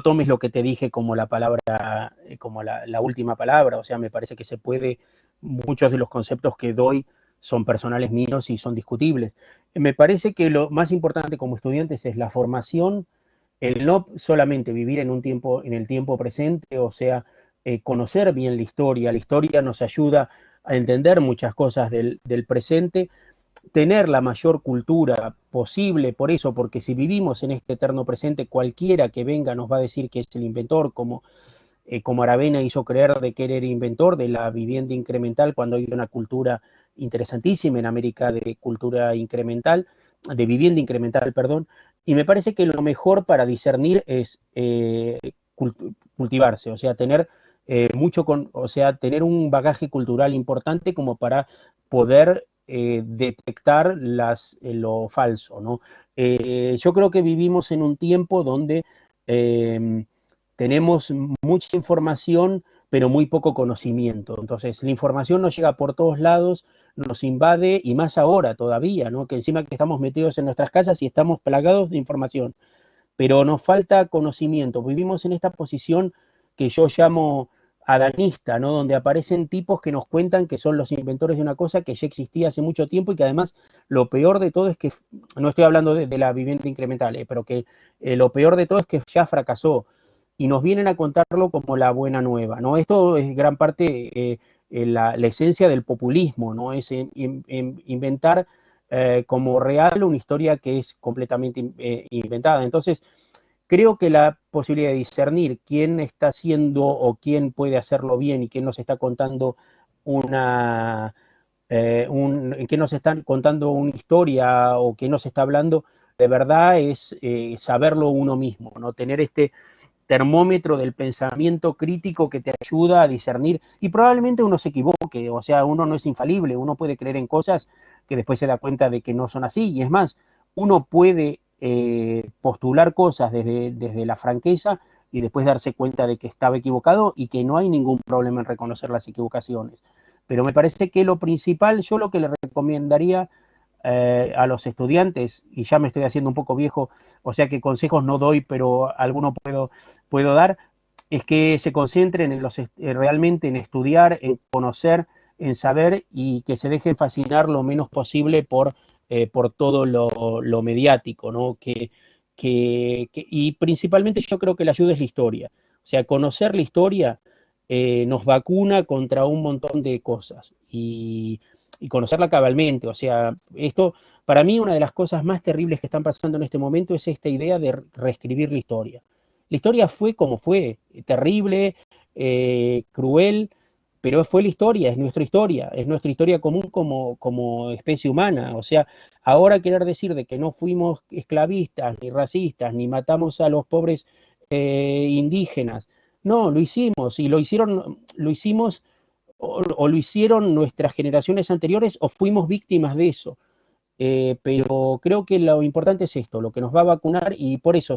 B: tomes lo que te dije como la palabra, como la última palabra, o sea, me parece que muchos de los conceptos que doy son personales míos y son discutibles. Me parece que lo más importante como estudiantes es la formación, el no solamente vivir en el tiempo presente, o sea, conocer bien la historia nos ayuda a entender muchas cosas del presente, tener la mayor cultura posible, por eso, porque si vivimos en este eterno presente, cualquiera que venga nos va a decir que es el inventor, como Aravena hizo creer de que era el inventor de la vivienda incremental, cuando hay una cultura interesantísima en América de cultura incremental, de vivienda incremental, perdón, y me parece que lo mejor para discernir es cultivarse, o sea, o sea, tener un bagaje cultural importante como para poder detectar lo falso, ¿no? Yo creo que vivimos en un tiempo donde tenemos mucha información, pero muy poco conocimiento. Entonces, la información nos llega por todos lados, nos invade, y más ahora todavía, ¿no? Que encima que estamos metidos en nuestras casas y estamos plagados de información, pero nos falta conocimiento. Vivimos en esta posición que yo llamo adanista, ¿no? Donde aparecen tipos que nos cuentan que son los inventores de una cosa que ya existía hace mucho tiempo y que además lo peor de todo es que, no estoy hablando de la vivienda incremental, pero que lo peor de todo es que ya fracasó y nos vienen a contarlo como la buena nueva, ¿no? Esto es gran parte la esencia del populismo, ¿no? Es inventar como real una historia que es completamente inventada. Entonces, creo que la posibilidad de discernir quién está haciendo o quién puede hacerlo bien y quién nos está contando quién nos están contando una historia o quién nos está hablando, de verdad es saberlo uno mismo, ¿no? Tener este termómetro del pensamiento crítico que te ayuda a discernir, y probablemente uno se equivoque, o sea, uno no es infalible, uno puede creer en cosas que después se da cuenta de que no son así, y es más, uno puede postular cosas desde la franqueza y después darse cuenta de que estaba equivocado y que no hay ningún problema en reconocer las equivocaciones. Pero me parece que lo principal, yo lo que le recomendaría a los estudiantes, y ya me estoy haciendo un poco viejo, o sea que consejos no doy, pero alguno puedo dar, es que se concentren realmente en estudiar, en conocer, en saber, y que se dejen fascinar lo menos posible por todo lo mediático, ¿no? Y principalmente yo creo que la ayuda es la historia. O sea, conocer la historia nos vacuna contra un montón de cosas. Y conocerla cabalmente. O sea, esto, para mí, una de las cosas más terribles que están pasando en este momento es esta idea de reescribir la historia. La historia fue como fue, terrible, cruel, pero fue la historia, es nuestra historia común como especie humana. O sea, ahora querer decir de que no fuimos esclavistas, ni racistas, ni matamos a los pobres indígenas. No, lo hicimos, y lo hicimos o lo hicieron nuestras generaciones anteriores o fuimos víctimas de eso. Pero creo que lo importante es esto, lo que nos va a vacunar, y por eso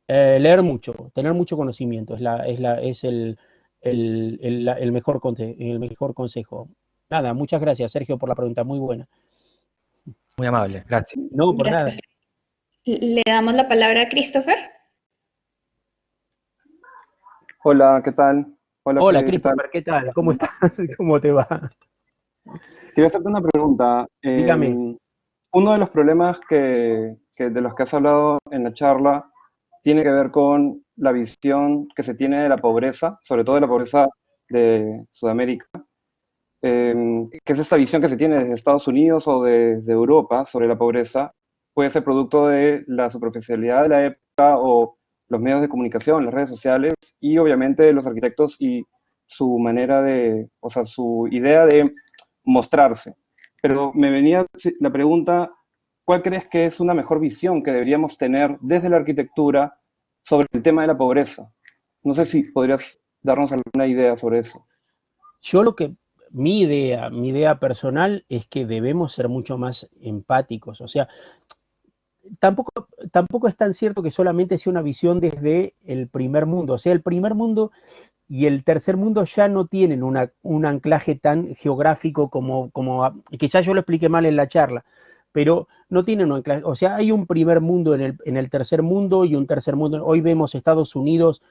B: leer mucho, tener mucho conocimiento es el mejor consejo. Nada, muchas gracias, Sergio, por la pregunta, muy buena.
E: Muy amable, gracias.
B: No, por nada.
C: Gracias. Le damos la palabra a Christopher.
F: Hola, ¿qué tal? Hola,
B: Hola,
F: Freddy, ¿qué tal?
B: Christopher, ¿qué tal? ¿Cómo estás? ¿Cómo te va?
F: Quería hacerte una pregunta.
B: Dígame.
F: Uno de los problemas de los que has hablado en la charla tiene que ver con la visión que se tiene de la pobreza, sobre todo de la pobreza de Sudamérica, que es esta visión que se tiene desde Estados Unidos o desde Europa sobre la pobreza. Puede ser producto de la superficialidad de la época o los medios de comunicación, las redes sociales y obviamente los arquitectos y su manera o sea, su idea de mostrarse. Pero me venía la pregunta, ¿cuál crees que es una mejor visión que deberíamos tener desde la arquitectura sobre el tema de la pobreza? No sé si podrías darnos alguna idea sobre eso.
B: Yo mi idea personal es que debemos ser mucho más empáticos. O sea, tampoco es tan cierto que solamente sea una visión desde el primer mundo. O sea, el primer mundo y el tercer mundo ya no tienen un anclaje tan geográfico quizás yo lo expliqué mal en la charla, pero no tienen un anclaje. O sea, hay un primer mundo en el tercer mundo y un tercer mundo. Hoy vemos Estados Unidos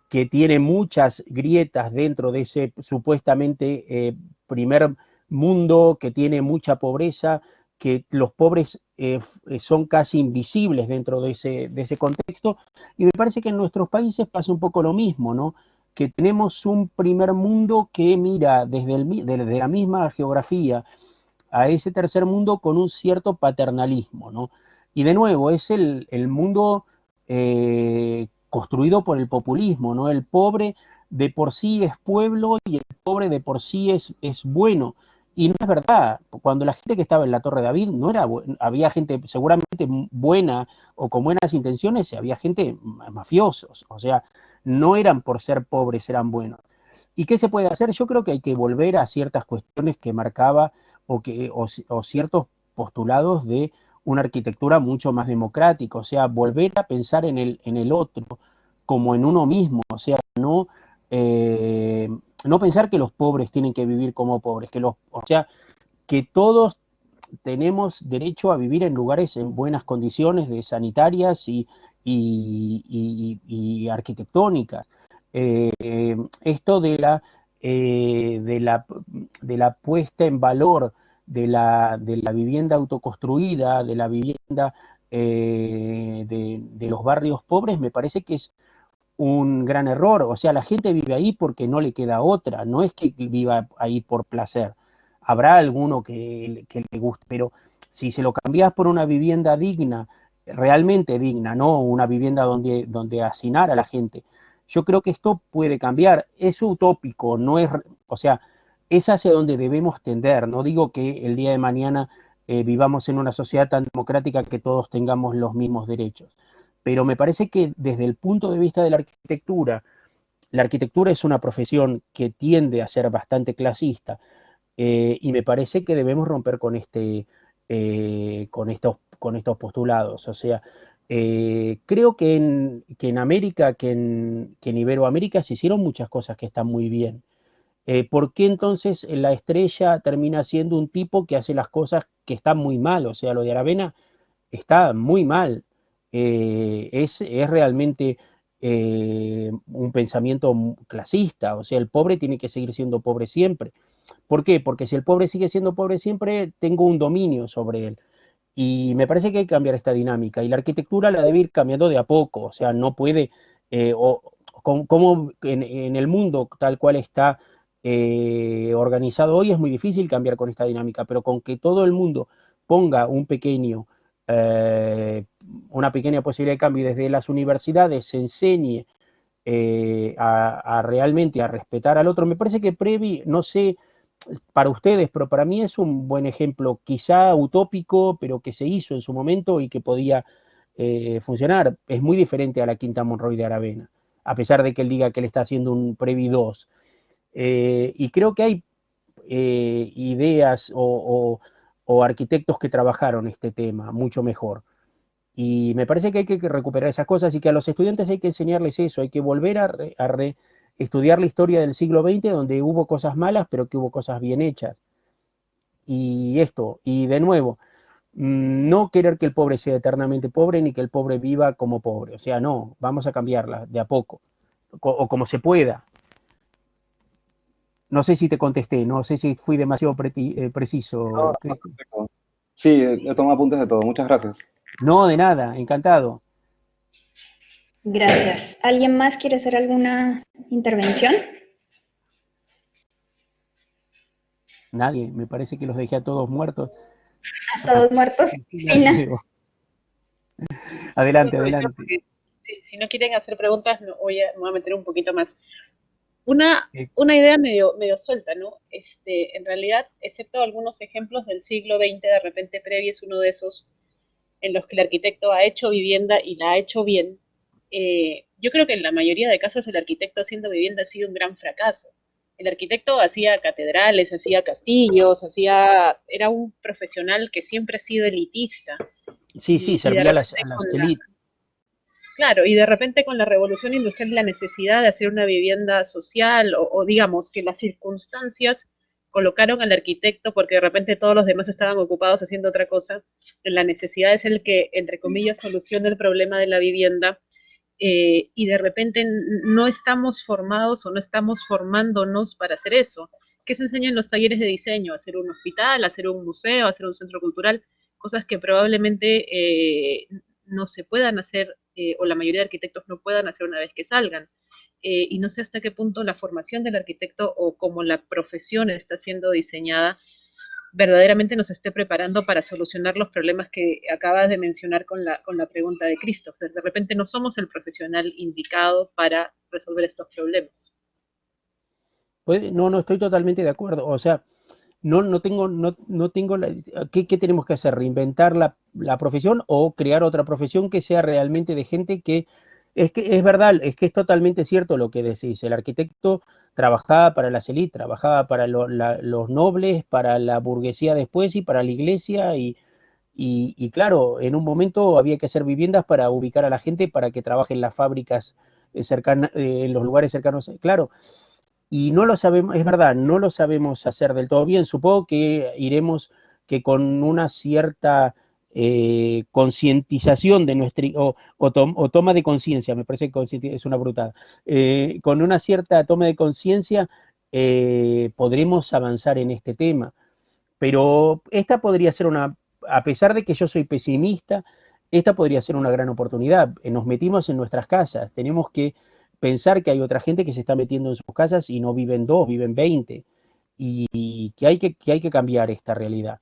B: que tiene muchas grietas dentro de ese supuestamente primer mundo, que tiene mucha pobreza, que los pobres son casi invisibles dentro de ese contexto, y me parece que en nuestros países pasa un poco lo mismo, ¿no? Que tenemos un primer mundo que mira desde la misma geografía a ese tercer mundo con un cierto paternalismo, ¿no? Y de nuevo, es el mundo construido por el populismo, ¿no? El pobre de por sí es pueblo y el pobre de por sí es bueno. Y no es verdad. Cuando la gente que estaba en la Torre de David no era había gente seguramente buena o con buenas intenciones, y había gente mafiosos. O sea, no eran por ser pobres, eran buenos. ¿Y qué se puede hacer? Yo creo que hay que volver a ciertas cuestiones que marcaba o ciertos postulados de una arquitectura mucho más democrática, o sea, volver a pensar en el otro como en uno mismo, o sea, no pensar que los pobres tienen que vivir como pobres, o sea, que todos tenemos derecho a vivir en lugares en buenas condiciones de sanitarias y arquitectónicas. Esto de la puesta en valor de la vivienda autoconstruida, de la vivienda de los barrios pobres, me parece que es un gran error. O sea, la gente vive ahí porque no le queda otra, no es que viva ahí por placer. Habrá alguno que le guste, pero si se lo cambias por una vivienda digna, realmente digna, no una vivienda donde hacinar a la gente, yo creo que esto puede cambiar. Es utópico, no es, o sea, es hacia donde debemos tender. No digo que el día de mañana vivamos en una sociedad tan democrática que todos tengamos los mismos derechos, pero me parece que desde el punto de vista de la arquitectura es una profesión que tiende a ser bastante clasista, y me parece que debemos romper con estos postulados. O sea, creo que en América, que en Iberoamérica se hicieron muchas cosas que están muy bien. ¿Por qué entonces la estrella termina siendo un tipo que hace las cosas que están muy mal? O sea, lo de Aravena está muy mal. Es realmente un pensamiento clasista. O sea, el pobre tiene que seguir siendo pobre siempre. ¿Por qué? Porque si el pobre sigue siendo pobre siempre, tengo un dominio sobre él. Y me parece que hay que cambiar esta dinámica. Y la arquitectura la debe ir cambiando de a poco. O sea, no puede, como en el mundo tal cual está organizado hoy, es muy difícil cambiar con esta dinámica, pero con que todo el mundo ponga eh, una pequeña posibilidad de cambio, y desde las universidades se enseñe a realmente a respetar al otro. Me parece que Previ, no sé para ustedes, pero para mí es un buen ejemplo, quizá utópico, pero que se hizo en su momento y que podía funcionar. Es muy diferente a la Quinta Monroy de Aravena, a pesar de que él diga que él está haciendo un Previ 2. Y creo que hay ideas o arquitectos que trabajaron este tema mucho mejor. Y me parece que hay que recuperar esas cosas y que a los estudiantes hay que enseñarles eso, hay que volver a estudiar la historia del siglo XX, donde hubo cosas malas, pero que hubo cosas bien hechas. Y esto, y de nuevo, no querer que el pobre sea eternamente pobre, ni que el pobre viva como pobre. O sea, no, vamos a cambiarla de a poco, o como se pueda. No sé si te contesté, no sé si fui demasiado preciso,
F: No, está
B: Cristian.
F: perfecto. Sí, he tomado apuntes de todo. Muchas gracias.
B: No, de nada, encantado.
C: Gracias. ¿Alguien más quiere hacer alguna intervención?
B: Nadie, me parece que los dejé a todos muertos.
C: ¿A todos muertos? Fina.
B: Adelante,
D: Yo,
B: adelante.
D: porque si no quieren hacer preguntas, me voy a meter un poquito más. Una,
B: Eh,
D: una idea medio suelta, ¿no? En realidad, excepto algunos ejemplos del siglo XX, de repente Previ es uno de esos en los que el arquitecto ha hecho vivienda y la ha hecho bien. Yo creo que en la mayoría de casos el arquitecto haciendo vivienda ha sido un gran fracaso. El arquitecto hacía catedrales, hacía castillos, era un profesional que siempre ha sido elitista.
B: Sí, sí,
D: Y de
B: servía a las
D: repente
B: élites.
D: claro, y de repente con la revolución industrial la necesidad de hacer una vivienda social o digamos que las circunstancias colocaron al arquitecto porque de repente todos los demás estaban ocupados haciendo otra cosa, la necesidad es el que, entre comillas, soluciona el problema de la vivienda y de repente no estamos formados o no estamos formándonos para hacer eso. ¿Qué se enseña en los talleres de diseño? Hacer un hospital, hacer un museo, hacer un centro cultural, cosas que probablemente no se puedan hacer o la mayoría de arquitectos no puedan hacer una vez que salgan. Y no sé hasta qué punto la formación del arquitecto o cómo la profesión está siendo diseñada verdaderamente nos esté preparando para solucionar los problemas que acabas de mencionar con la pregunta de Christopher. De repente no somos el profesional indicado para resolver estos problemas.
B: Pues, no, no, estoy totalmente de acuerdo. O sea, no tengo ¿qué tenemos que hacer? ¿Reinventar la profesión o crear otra profesión que sea realmente de gente que es verdad, es que es totalmente cierto lo que decís. El arquitecto trabajaba para las élites, trabajaba para los nobles, para la burguesía después y para la iglesia y claro, en un momento había que hacer viviendas para ubicar a la gente para que trabaje en las fábricas cercanas, en los lugares cercanos. Claro, y no lo sabemos, es verdad, no lo sabemos hacer del todo bien. Supongo que iremos que con una cierta concientización de nuestra, o toma de conciencia, me parece que es una brutada, con una cierta toma de conciencia podremos avanzar en este tema. Pero esta podría ser a pesar de que yo soy pesimista, esta podría ser una gran oportunidad. Nos metimos en nuestras casas, tenemos que pensar que hay otra gente que se está metiendo en sus casas y no viven 2, viven 20, y que hay que cambiar esta realidad.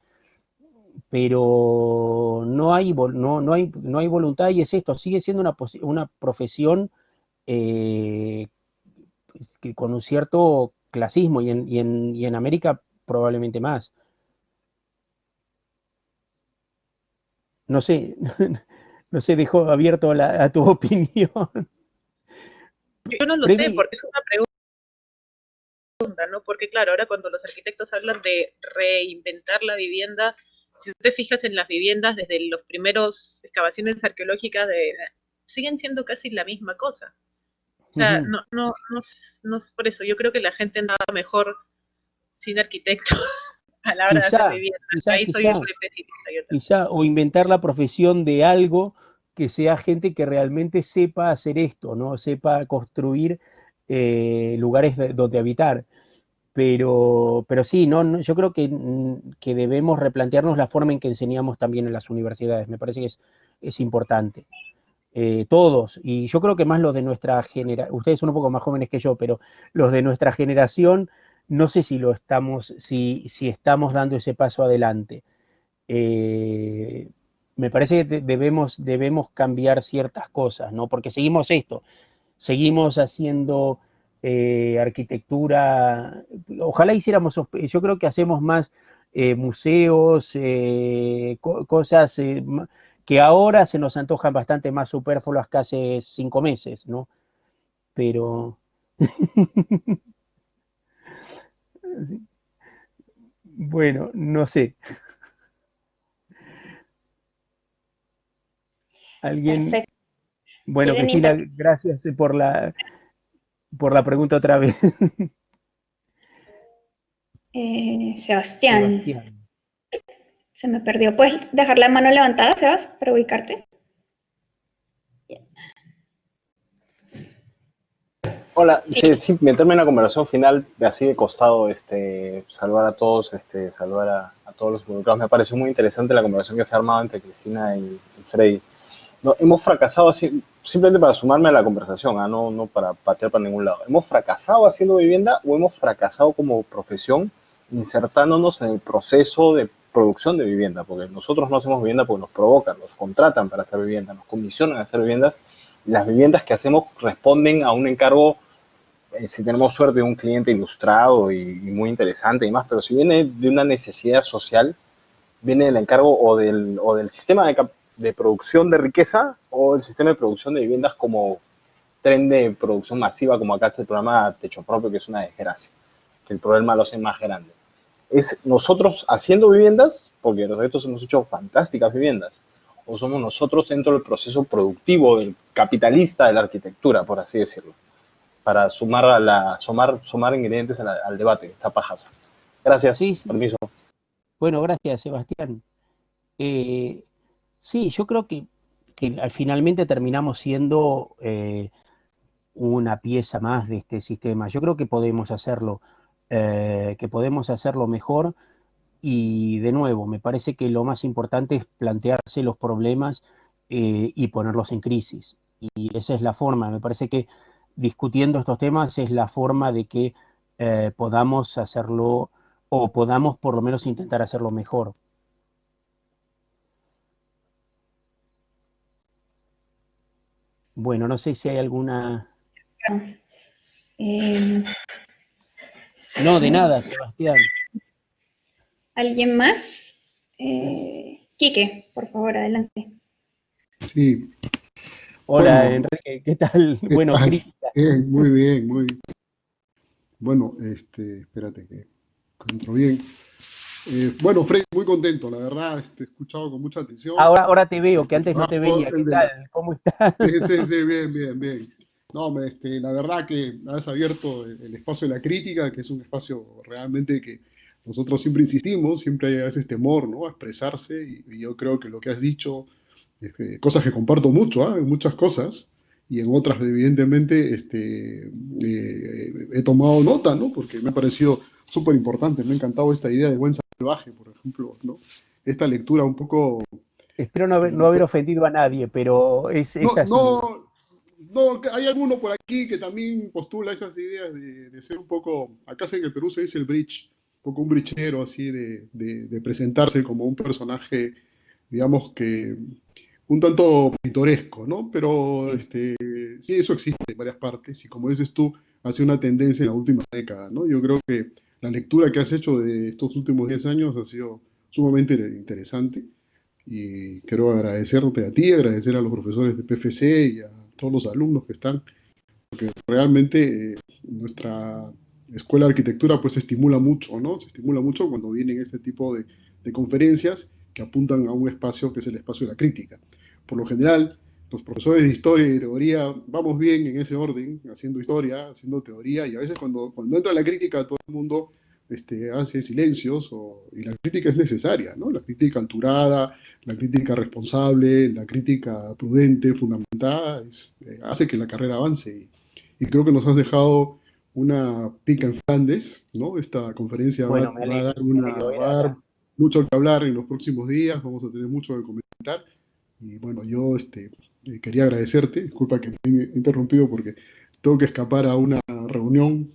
B: Pero no hay voluntad y es esto, sigue siendo una profesión eh, que con un cierto clasismo y en América probablemente más. No sé, no sé, dejo abierto a tu opinión.
D: Yo no lo sé,
B: Previ,
D: porque es una pregunta, ¿no? Porque claro, ahora cuando los arquitectos hablan de reinventar la vivienda, si tú te fijas en las viviendas desde los primeros excavaciones arqueológicas siguen siendo casi la misma cosa. O sea,
B: uh-huh.
D: no es por eso. Yo creo que la gente andaba mejor sin arquitectos a la hora de hacer
B: Quizá,
D: vivienda.
B: quizá,
D: Ahí soy
B: quizá,
D: muy pesimista yo también.
B: quizá, o inventar la profesión de algo que sea gente que realmente sepa hacer esto, ¿no? Sepa construir lugares donde habitar. Pero sí, yo creo que debemos replantearnos la forma en que enseñamos también en las universidades. Me parece que es importante. Todos, y yo creo que más los de nuestra generación, ustedes son un poco más jóvenes que yo, pero los de nuestra generación, no sé si estamos dando ese paso adelante. Eh, Me parece que debemos cambiar ciertas cosas, ¿no? Porque seguimos haciendo arquitectura, ojalá hiciéramos, yo creo que hacemos más museos, cosas que ahora se nos antojan bastante más superfluas que hace 5 meses, ¿no? Pero, bueno, no sé. ¿Alguien?
C: Perfecto.
B: Bueno,
C: ¿Quieren
B: Cristina, gracias por la pregunta otra vez.
C: Sebastián,
B: Sebastián.
C: se me perdió. ¿Puedes dejar la mano levantada, Sebas, para ubicarte?
G: Hola,
C: Sí.
G: sí, meterme en la conversación final, de así de costado, saludar a todos, saludar a todos los involucrados. Me pareció muy interesante la conversación que se ha armado entre Cristina y Freddy. No, hemos fracasado así, simplemente para sumarme a la conversación, no para patear para ningún lado. ¿Hemos fracasado haciendo vivienda o hemos fracasado como profesión insertándonos en el proceso de producción de vivienda? Porque nosotros no hacemos vivienda porque nos provocan, nos contratan para hacer vivienda, nos comisionan a hacer viviendas. Y las viviendas que hacemos responden a un encargo, si tenemos suerte, de un cliente ilustrado y muy interesante y más, pero si viene de una necesidad social, viene del encargo o del sistema de producción de riqueza o el sistema de producción de viviendas como tren de producción masiva, como acá es el programa Techo Propio, que es una desgracia, que el problema lo hace más grande. ¿Es nosotros haciendo viviendas, porque nosotros hemos hecho fantásticas viviendas, o somos nosotros dentro del proceso productivo del capitalista de la arquitectura, por así decirlo, para sumar ingredientes al debate, esta pajaza? Gracias,
B: Sí, sí.
G: permiso.
B: Bueno, gracias, Sebastián. Eh, sí, yo creo que finalmente terminamos siendo una pieza más de este sistema. Yo creo que podemos hacerlo mejor y de nuevo, me parece que lo más importante es plantearse los problemas y ponerlos en crisis. Y esa es la forma, me parece que discutiendo estos temas es la forma de que podamos hacerlo o podamos por lo menos intentar hacerlo mejor. Bueno, no sé si hay alguna...
C: Eh,
B: No, de nada, Sebastián.
C: ¿Alguien más? Quique, por favor, adelante.
H: Sí,
B: Hola,
H: bueno,
B: Enrique, ¿qué tal?
H: ¿qué
B: Bueno,
H: tal?
B: crítica.
H: Bien, muy bien, muy bien. Bueno, espérate que entro bien. Bueno, Freddy, muy contento, la verdad, he escuchado con mucha atención.
B: Ahora te veo, que
H: Tu
B: antes no te
H: trabajo,
B: veía. ¿Qué tal? ¿Cómo estás?
H: sí, sí, sí, bien, bien, bien. No, la verdad que has abierto el espacio de la crítica, que es un espacio realmente que nosotros siempre insistimos, siempre hay a veces temor, ¿no? A expresarse, y yo creo que lo que has dicho, cosas que comparto mucho, ¿ah? En muchas cosas, y en otras, evidentemente, he tomado nota, ¿no? Porque me ha parecido súper importante, me ha encantado esta idea de buen salvaje, por ejemplo, ¿no? Esta lectura un poco...
B: Espero no haber ofendido a nadie, pero es
H: No,
B: así.
H: no, no, hay alguno por aquí que también postula esas ideas de ser un poco, acá en el Perú se dice el bridge, un poco un brichero así de presentarse como un personaje, digamos que un tanto pintoresco, ¿no? Pero
B: Sí.
H: sí, eso existe en varias partes y como dices tú, hace una tendencia en la última década, ¿no? Yo creo que la lectura que has hecho de estos últimos 10 años ha sido sumamente interesante y quiero agradecerte a ti, agradecer a los profesores de PFC y a todos los alumnos que están, porque realmente nuestra escuela de arquitectura pues se estimula mucho, ¿no? Se estimula mucho cuando vienen este tipo de conferencias que apuntan a un espacio que es el espacio de la crítica. Por lo general, los profesores de historia y de teoría vamos bien en ese orden, haciendo historia, haciendo teoría, y a veces cuando entra la crítica todo el mundo hace silencios, y la crítica es necesaria, ¿no? La crítica alturada, la crítica responsable, la crítica prudente, fundamentada, hace que la carrera avance. Y creo que nos has dejado una pica en Flandes, ¿no? Esta conferencia
B: Bueno,
H: va a dar
B: me alegro.
H: va a dar mucho que hablar en los próximos días, vamos a tener mucho que comentar. Y bueno, yo quería agradecerte, disculpa que me he interrumpido porque tengo que escapar a una reunión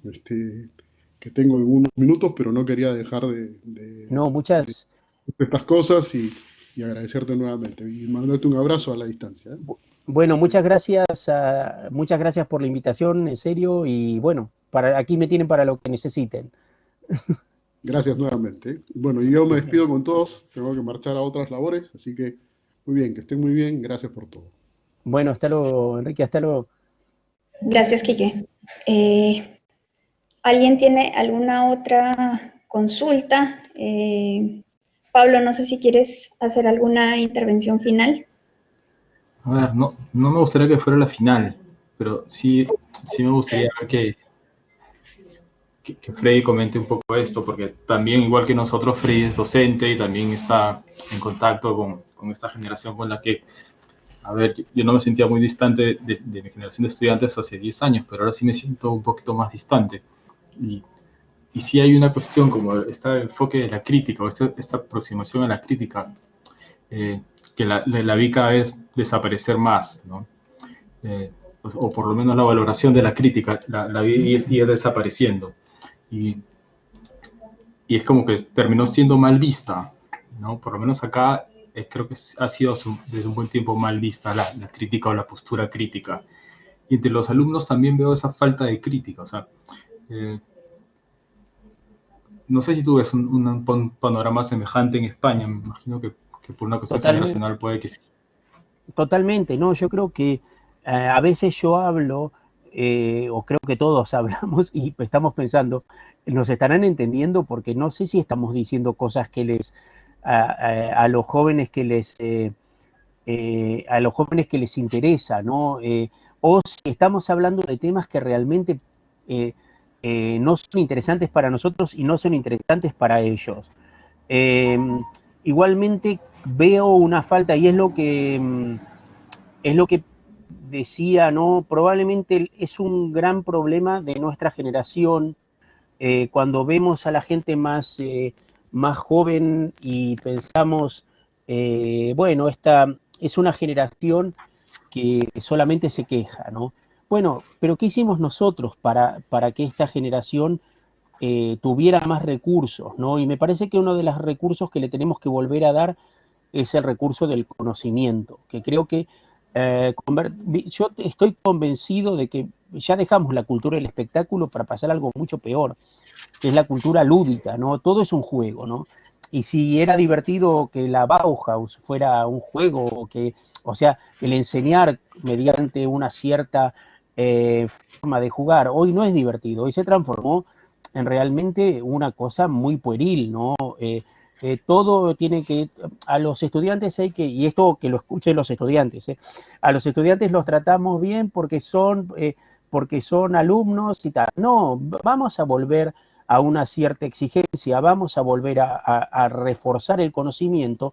H: que tengo en unos minutos, pero no quería dejar
B: No,
H: de estas cosas y agradecerte nuevamente y mandarte un abrazo a la distancia, ¿eh?
B: bueno, muchas gracias por la invitación, en serio, y bueno, aquí me tienen para lo que necesiten.
H: Gracias nuevamente, ¿eh? Bueno, y yo me despido con todos, tengo que marchar a otras labores, así que Muy bien, que estén muy bien. Gracias por todo.
B: Bueno, hasta luego, Enrique, hasta luego.
C: Gracias, Quique. ¿Alguien tiene alguna otra consulta? Pablo, no sé si quieres hacer alguna intervención final.
A: A ver, no me gustaría que fuera la final, pero sí me gustaría que Freddy comente un poco esto, porque también, igual que nosotros, Freddy es docente y también está en contacto con esta generación con la que, a ver, yo no me sentía muy distante de mi generación de estudiantes hace 10 años, pero ahora sí me siento un poquito más distante. Y, y sí hay una cuestión como este enfoque de la crítica, o esta aproximación a la crítica, que la vi cada vez desaparecer más, ¿no? O por lo menos la valoración de la crítica, la vi ir desapareciendo. Y, y es como que terminó siendo mal vista, ¿no? Por lo menos acá creo que ha sido desde un buen tiempo mal vista la crítica o la postura crítica. Y entre los alumnos también veo esa falta de crítica, o sea, no sé si tú ves un panorama semejante en España, me imagino que por una cuestión
B: Totalmente,
A: generacional puede que sí.
B: totalmente, ¿no? Yo creo que a veces yo hablo, o creo que todos hablamos y estamos pensando, nos estarán entendiendo porque no sé si estamos diciendo cosas que a los jóvenes a los jóvenes que les interesa, ¿no? O si estamos hablando de temas que realmente eh, no son interesantes para nosotros y no son interesantes para ellos. Eh, Igualmente veo una falta, y es lo que decía, ¿no? Probablemente es un gran problema de nuestra generación, cuando vemos a la gente más joven y pensamos, bueno, esta es una generación que solamente se queja, ¿no? Bueno, pero ¿qué hicimos nosotros para que esta generación tuviera más recursos, ¿no? Y me parece que uno de los recursos que le tenemos que volver a dar es el recurso del conocimiento, que creo que yo estoy convencido de que ya dejamos la cultura del espectáculo para pasar a algo mucho peor, que es la cultura lúdica, ¿no? Todo es un juego, ¿no? Y si era divertido que la Bauhaus fuera un juego, o sea, el enseñar mediante una cierta forma de jugar, hoy no es divertido, hoy se transformó en realmente una cosa muy pueril, ¿no? Todo tiene que, a los estudiantes hay que, y esto que lo escuchen los estudiantes, a los estudiantes los tratamos bien porque son alumnos y tal. No, vamos a volver a una cierta exigencia, vamos a volver a reforzar el conocimiento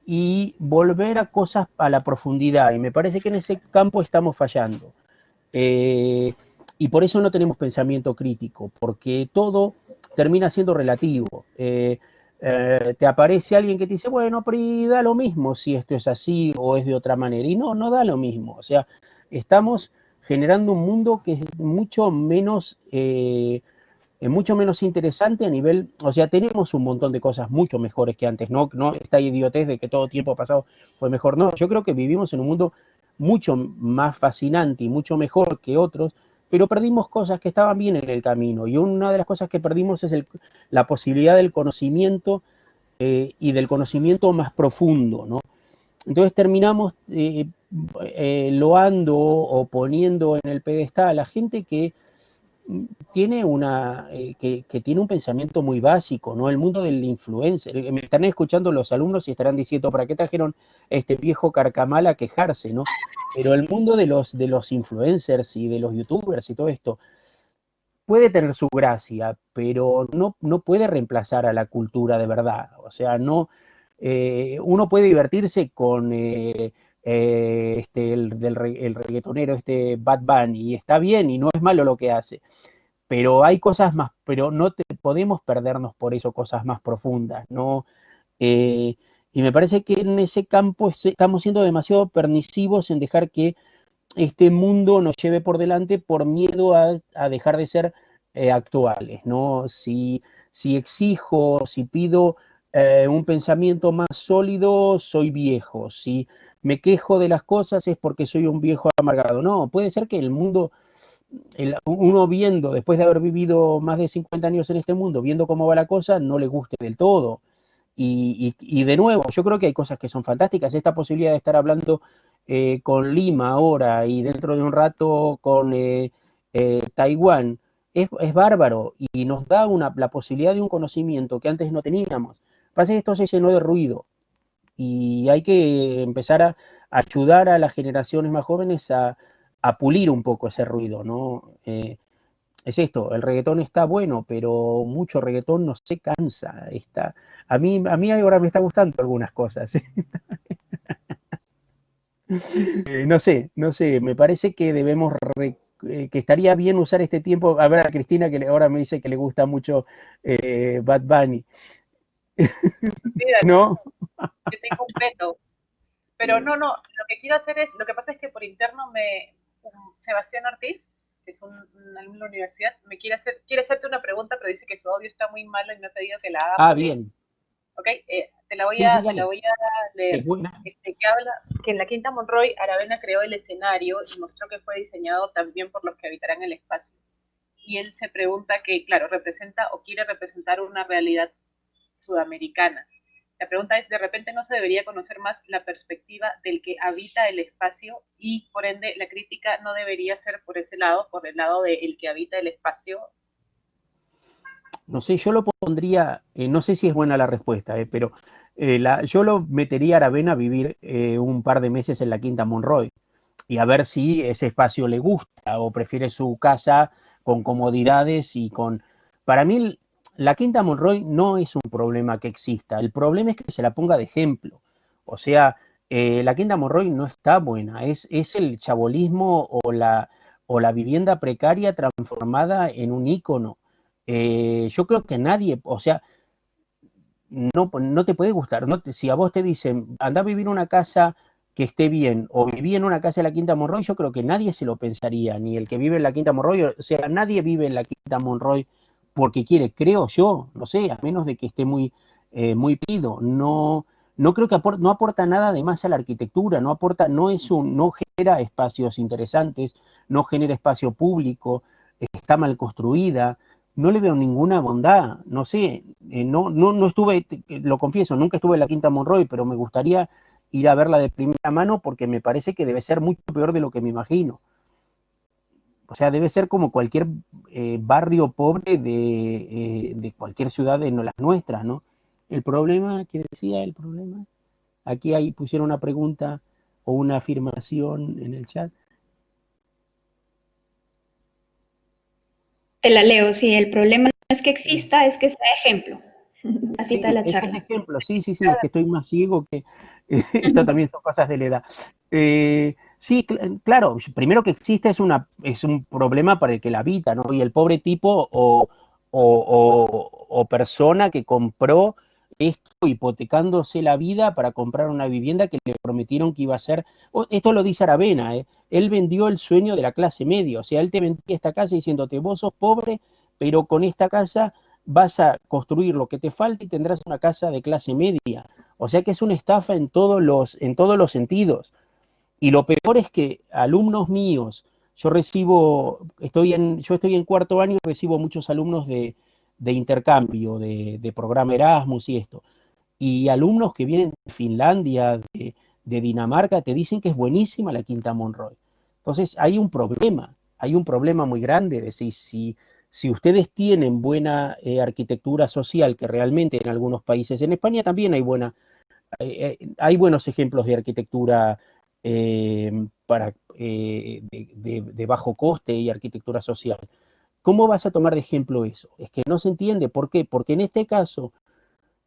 B: y volver a cosas a la profundidad. Y me parece que en ese campo estamos fallando. Y por eso no tenemos pensamiento crítico, porque todo termina siendo relativo. Te aparece alguien que te dice, bueno, pero da lo mismo si esto es así o es de otra manera. Y no da lo mismo. O sea, estamos generando un mundo que es mucho menos interesante a nivel, o sea, tenemos un montón de cosas mucho mejores que antes, no esta idiotez de que todo tiempo pasado fue mejor, no, yo creo que vivimos en un mundo mucho más fascinante y mucho mejor que otros, pero perdimos cosas que estaban bien en el camino, y una de las cosas que perdimos es la posibilidad del conocimiento, y del conocimiento más profundo, ¿no? Entonces terminamos loando o poniendo en el pedestal a la gente que que tiene un pensamiento muy básico, ¿no? El mundo del influencer. Me están escuchando los alumnos y estarán diciendo, ¿para qué trajeron este viejo carcamal a quejarse, ¿no? Pero el mundo de los influencers y de los youtubers y todo esto puede tener su gracia, pero no puede reemplazar a la cultura de verdad. O sea, uno puede divertirse con el reggaetonero, Bad Bunny, y está bien y no es malo lo que hace, pero hay cosas más, pero no podemos perdernos por eso, cosas más profundas, ¿no? Eh, y me parece que en ese campo estamos siendo demasiado permisivos en dejar que este mundo nos lleve por delante por miedo a dejar de ser actuales, ¿no? Si exijo, si pido un pensamiento más sólido, soy viejo. Si me quejo de las cosas es porque soy un viejo amargado. No, puede ser que el mundo, uno viendo, después de haber vivido más de 50 años en este mundo, viendo cómo va la cosa, no le guste del todo. Y de nuevo, yo creo que hay cosas que son fantásticas. Esta posibilidad de estar hablando con Lima ahora y dentro de un rato con Taiwán es bárbaro y nos da la posibilidad de un conocimiento que antes no teníamos. Pasa que esto se llenó de ruido y hay que empezar a ayudar a las generaciones más jóvenes a pulir un poco ese ruido, ¿no? Es esto, el reggaetón está bueno, pero mucho reggaetón no se cansa. A mí ahora me está gustando algunas cosas. No sé, me parece que debemos, que estaría bien usar este tiempo. A ver a Cristina, que ahora me dice que le gusta mucho Bad Bunny,
D: Mira,
B: ¿no?
D: yo tengo un veto. Pero no, lo que quiero hacer es, lo que pasa es que por interno Sebastián Ortiz, que es un alumno de la universidad, quiere hacerte una pregunta, pero dice que su audio está muy malo y me ha pedido que la haga
B: Ah,
D: por él.
B: bien.
D: ¿Ok? Te la voy
B: Sí, sí,
D: a
B: dale.
D: leer.
B: Es buena.
D: Que habla que en la Quinta Monroy, Aravena creó el escenario y mostró que fue diseñado también por los que habitarán el espacio. Y él se pregunta que, claro, representa o quiere representar una realidad sudamericana. La pregunta es, ¿de repente no se debería conocer más la perspectiva del que habita el espacio y, por ende, la crítica no debería ser por ese lado, por el lado del que habita el espacio?
B: No sé, yo lo pondría, no sé si es buena la respuesta, pero yo lo metería a Aravena a vivir un par de meses en la Quinta Monroy y a ver si ese espacio le gusta o prefiere su casa con comodidades y con... Para mí, la Quinta Monroy no es un problema que exista, el problema es que se la ponga de ejemplo. O sea, la Quinta Monroy no está buena, es el chabolismo o la vivienda precaria transformada en un ícono. Yo creo que nadie, o sea, no te puede gustar. Si a vos te dicen, anda a vivir en una casa que esté bien, o viví en una casa de la Quinta Monroy, yo creo que nadie se lo pensaría, ni el que vive en la Quinta Monroy, o sea, nadie vive en la Quinta Monroy porque quiere, creo yo, no sé, a menos de que esté muy pido. No creo que no aporta nada de más a la arquitectura, no genera espacios interesantes, no genera espacio público, está mal construida, no le veo ninguna bondad, no sé, no estuve, lo confieso, nunca estuve en la Quinta Monroy, pero me gustaría ir a verla de primera mano porque me parece que debe ser mucho peor de lo que me imagino. O sea, debe ser como cualquier barrio pobre de cualquier ciudad de las nuestras, ¿no? El problema, ¿qué decía el problema? Aquí ahí pusieron una pregunta o una afirmación en el chat.
C: Te la leo, sí, el problema no es que exista, es que sea ejemplo. Así está
B: Sí,
C: la
B: es que es
C: charla.
B: ejemplo, sí, es que estoy más ciego que... Esto también son cosas de la edad. Sí, claro, primero que existe es un problema para el que la habita, ¿no? Y el pobre tipo o persona que compró esto hipotecándose la vida para comprar una vivienda que le prometieron que iba a ser... Esto lo dice Aravena, ¿eh? Él vendió el sueño de la clase media, o sea, él te vendía esta casa diciéndote, vos sos pobre, pero con esta casa vas a construir lo que te falta y tendrás una casa de clase media. O sea que es una estafa en todos los sentidos. Y lo peor es que alumnos míos, yo estoy en cuarto año y recibo muchos alumnos de intercambio, de programa Erasmus y esto. Y alumnos que vienen de Finlandia, de Dinamarca, te dicen que es buenísima la Quinta Monroy. Entonces hay un problema muy grande de si ustedes tienen buena arquitectura social, que realmente en algunos países, en España también hay buenos ejemplos de arquitectura de bajo coste y arquitectura social. ¿Cómo vas a tomar de ejemplo eso? Es que no se entiende. ¿Por qué? Porque en este caso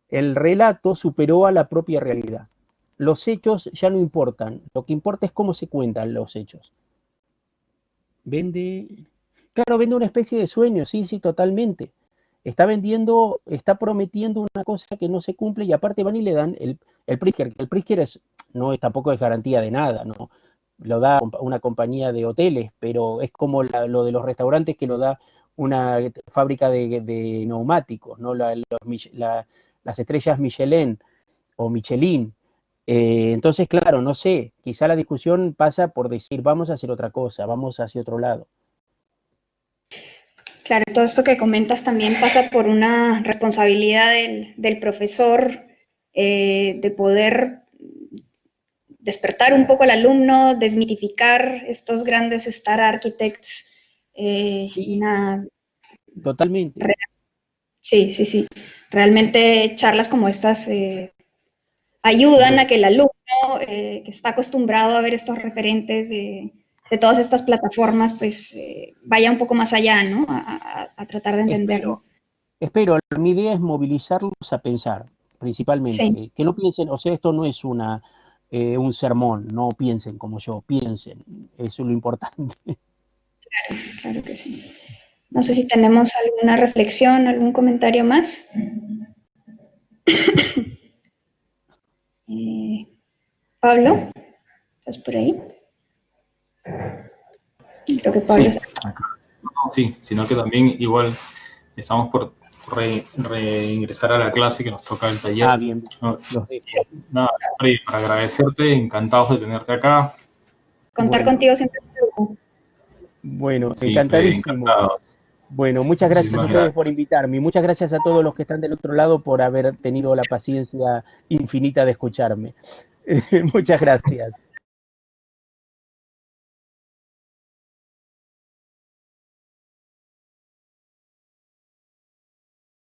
B: el relato superó a la propia realidad. Los hechos ya no importan. Lo que importa es cómo se cuentan los hechos. Claro, vende una especie de sueño, sí, sí, totalmente. Está prometiendo una cosa que no se cumple y aparte van y le dan el Pritzker. El Pritzker tampoco es garantía de nada, ¿no? Lo da una compañía de hoteles, pero es como lo de los restaurantes que lo da una fábrica de neumáticos, ¿no? Las estrellas Michelin o Michelin. Entonces, claro, no sé, quizá la discusión pasa por decir, vamos a hacer otra cosa, vamos hacia otro lado.
C: Claro, todo esto que comentas también pasa por una responsabilidad del profesor de poder despertar un poco al alumno, desmitificar estos grandes Star Architects.
B: Sí, totalmente.
C: Sí, sí, sí. Realmente charlas como estas ayudan a que el alumno que está acostumbrado a ver estos referentes de todas estas plataformas, pues vaya un poco más allá, ¿no? A tratar de entenderlo.
B: Espero, mi idea es movilizarlos a pensar, principalmente.
C: Sí.
B: Que no piensen, o sea, esto no es un sermón, no piensen como yo, piensen, eso es lo importante.
C: Claro que sí. No sé si tenemos alguna reflexión, algún comentario más. Pablo, ¿estás por ahí? Creo que Pablo
A: Sí, sí, sino que también igual estamos por reingresar a la clase que nos toca el taller.
B: Ah, bien,
A: No,
B: los dejo.
A: nada, Freddy, para agradecerte, encantados de tenerte acá.
C: Contar
B: Bueno,
C: contigo siempre.
B: bueno,
A: Sí, Freddy,
B: encantadísimo.
A: encantados.
B: Bueno, muchas gracias a
A: Muchísimas
B: ustedes por
A: gracias.
B: invitarme y muchas gracias a todos los que están del otro lado por haber tenido la paciencia infinita de escucharme. Muchas gracias.